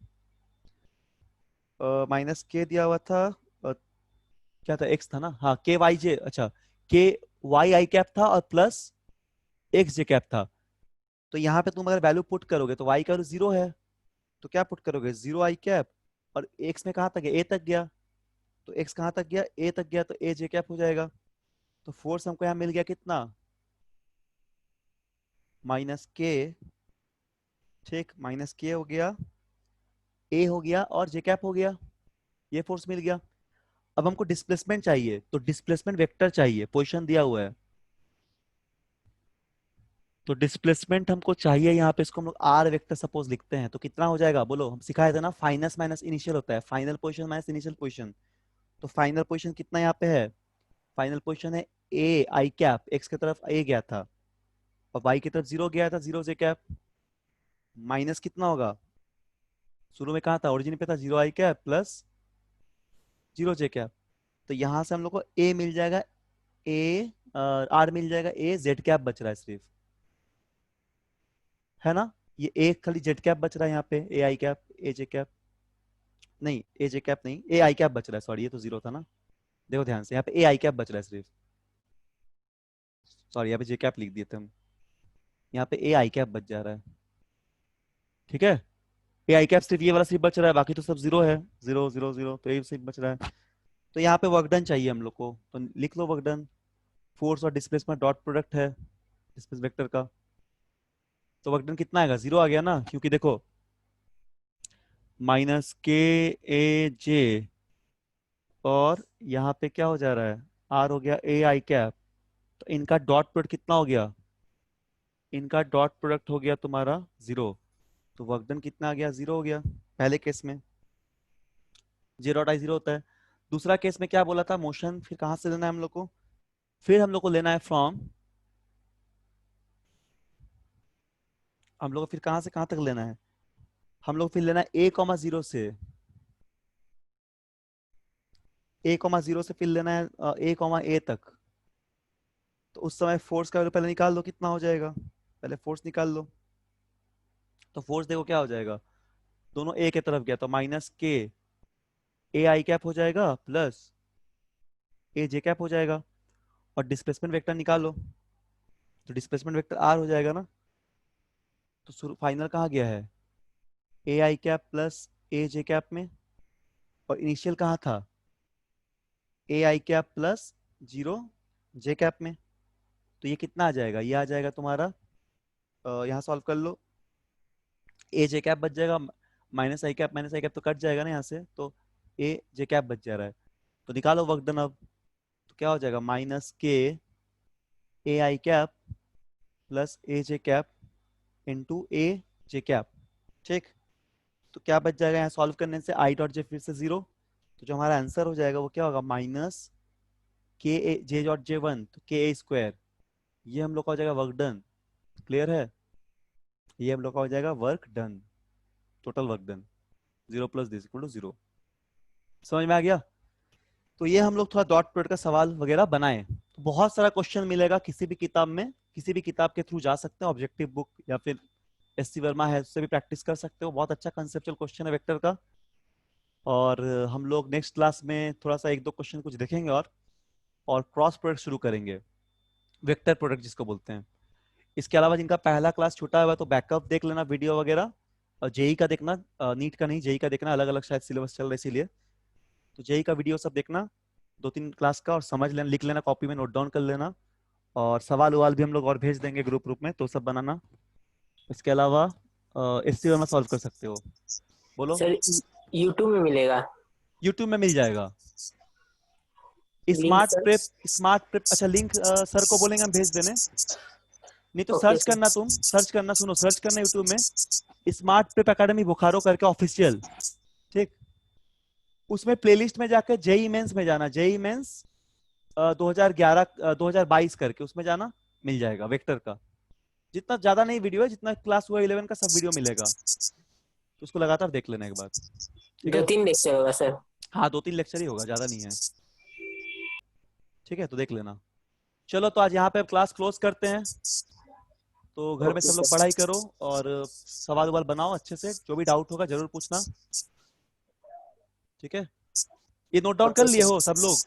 दिया हुआ था। क्या था? x था ना, हाँ, k वाई जे, अच्छा, k वाई आई कैप था और प्लस एक्स जे कैप था। तो यहाँ पे तुम अगर वैल्यू पुट करोगे तो y का वैल्यू 0 है, तो क्या पुट करोगे? 0 आई कैप, और x में कहाँ तक है? a तक गया, तो x कहाँ तक गया? a तक गया, तो a जे कैप हो जाएगा। तो फोर्स हमको यहाँ मिल गया कितना? -k, ठीक, -k हो गया, a हो गया और जे कैप हो गया। ये फोर्स मिल गया। अब हमको डिस्प्लेसमेंट चाहिए, तो डिस्प्लेसमेंट वेक्टर चाहिए, पोजीशन दिया हुआ है। तो डिस्प्लेसमेंट हमको चाहिए यहाँ पे, इसको हम लोग आर वेक्टर सपोज लिखते हैं, तो कितना हो जाएगा बोलो, हम सिखाए थे ना, फाइनल माइनस इनिशियल होता है, final position minus initial position. तो फाइनल पोजीशन कितना यहाँ पे है, फाइनल पोजीशन है ए आई कैप, एक्स की तरफ ए गया था और वाई की तरफ जीरो गया था, जीरो जे कैप, माइनस कितना होगा, शुरू में कहा था ओरिजिन पे था जीरो आई कैप प्लस जीरो जे कैप। तो यहाँ से हम लोग को ए मिल जाएगा, ए आर मिल जाएगा, ए जेड कैप बच रहा है सिर्फ, है ना। ये ए खाली जेड कैप बच रहा है यहाँ पे, ए आई कैप ए जे कैप, नहीं ए जे कैप नहीं, ए आई कैप बच रहा है, सॉरी ये तो जीरो था ना, देखो ध्यान से यहाँ पे ए आई कैप बच रहा है सिर्फ, सॉरी यहाँ पे जे कैप लिख दिए थे हम, यहाँ पे ए आई कैप बच जा रहा है, ठीक है। ए आई कैप सिर्फ ये वाला सिर्फ बच रहा है, बाकी तो सब जीरो है, जीरो जीरो जीरो, तो ये सिर्फ बच रहा है। तो यहाँ पे वर्क डन चाहिए हम लोग को, तो लिख लो वर्क डन, फोर्स और डिस्प्लेसमेंट डॉट प्रोडक्ट है डिस्प्लेस वेक्टर का, तो वर्क डन कितना आएगा, जीरो आ गया ना, क्योंकि देखो माइनस के ए जे, और यहाँ पे क्या हो जा रहा है, आर हो गया ए आई कैप, तो इनका डॉट प्रोडक्ट कितना हो गया, इनका डॉट प्रोडक्ट हो गया तुम्हारा जीरो, तो वर्क डन कितना आ गया, जीरो हो गया पहले केस में, जे डॉट आई जीरो होता है। दूसरा केस में क्या बोला था, मोशन फिर कहाँ से लेना है हम लोग को, फिर हम लोग को लेना है फ्रॉम, हम लोग को फिर कहाँ से कहाँ तक लेना है, हम लोग फिर लेना है ए कॉमा जीरो से, ए कॉमा जीरो से फिर लेना है ए कॉमा ए तक। तो उस समय फोर्स का वैल्यू पहले निकाल लो कितना हो जाएगा, पहले फोर्स निकाल लो। तो फोर्स देखो क्या हो जाएगा, दोनों ए के तरफ गया तो माइनस के ए आई कैप हो जाएगा प्लस ए जे कैप हो जाएगा, और डिस्प्लेसमेंट वेक्टर निकालो, तो डिस्प्लेसमेंट वेक्टर आर हो जाएगा ना। तो फाइनल कहाँ गया है, ए आई कैप प्लस ए जे कैप में, और इनिशियल कहाँ था, ए आई कैप प्लस जीरो जे कैप में। तो ये कितना आ जाएगा, ये आ जाएगा तुम्हारा, यहाँ सॉल्व कर लो, ए जे कैप बच जाएगा, माइनस आई कैप तो कट जाएगा ना यहाँ से, तो ए जे कैप बच जा रहा है। तो निकालो वर्क डन अब, तो क्या हो जाएगा, माइनस के ए आई कैप प्लस ए जे कैप इंटू ए जे कैप, ठीक। तो क्या बच जाएगा यहाँ सॉल्व करने से, आई डॉट जे फिर से जीरो, तो जो हमारा आंसर हो जाएगा वो क्या होगा, माइनस के ए जे डॉट जे वन, तो के ए स्क्वायर, ये हम लोग का हो जाएगा वर्क डन, क्लियर है, ये हम लोग का हो जाएगा work done, total work done, zero plus this equal to zero, समझ में आ गया। तो ये हम लोग थोड़ा डॉट प्रोडक्ट का सवाल वगैरह बनाए, तो बहुत सारा क्वेश्चन मिलेगा किसी भी किताब में, किसी भी किताब के थ्रू जा सकते हो, ऑब्जेक्टिव बुक या फिर एस सी वर्मा है उससे भी प्रैक्टिस कर सकते हो, बहुत अच्छा कंसेप्चुअल क्वेश्चन है वेक्टर का। और हम लोग नेक्स्ट क्लास में थोड़ा सा एक दो क्वेश्चन कुछ देखेंगे, और क्रॉस प्रोडक्ट शुरू करेंगे, वेक्टर प्रोडक्ट जिसको बोलते हैं। इसके अलावा जिनका पहला क्लास छूटा हुआ है तो बैकअप देख लेना वीडियो वगैरह, और जेई का देखना, नीट का नहीं जेई का देखना, अलग अलग शायद सिलेबस चल रहा है इसीलिए, तो जेई का वीडियो सब देखना दो तीन क्लास का, और समझ लेना, लिख लेना कॉपी में, नोट डाउन कर लेना, और सवाल उवाल भी हम लोग और भेज देंगे ग्रुप ग्रुप में, तो सब बनाना। इसके अलावा एस सी में सॉल्व कर सकते हो, बोलो। सर यूट्यूब में मिलेगा यूट्यूब में मिल जाएगा, link smart sir? Prep, smart prep, अच्छा लिंक सर को बोलेंगे हम भेज देने, नहीं तो ओके सर्च सर। करना, तुम सर्च करना, सुनो सर्च करना यूट्यूब में स्मार्ट प्रेप एकेडमी बोकारो करके ऑफिशियल, ठीक। उसमें प्लेलिस्ट में जाकर जेई मेंस में जाना, जेई मेंस 2011 2022 करके उसमें जाना, मिल जाएगा वेक्टर का, जितना ज्यादा नहीं वीडियो है, जितना क्लास हुआ 11 का सब वीडियो मिलेगा, तो उसको लगातार देख लेना एक बार, ठीक दो है। तीन लेक्चर होगा सर? हाँ दो तीन लेक्चर ही होगा, ज्यादा नहीं है, ठीक है, तो देख लेना। चलो तो आज यहाँ पे क्लास क्लोज करते हैं, तो घर में ओके सब लोग सर। पढ़ाई करो, और सवाल उवाल बनाओ अच्छे से, जो भी डाउट होगा जरूर पूछना, ठीक है। ये नोट डाउन कर ओके लिए सर। हो सब लोग,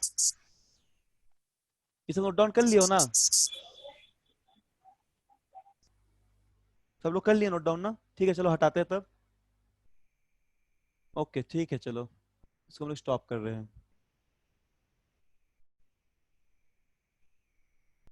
इसे नोट डाउन कर लिए हो ना, सब लोग कर लिए नोट डाउन ना, ठीक है, चलो हटाते हैं तब, ओके ठीक है, चलो इसको हम लोग स्टॉप कर रहे हैं।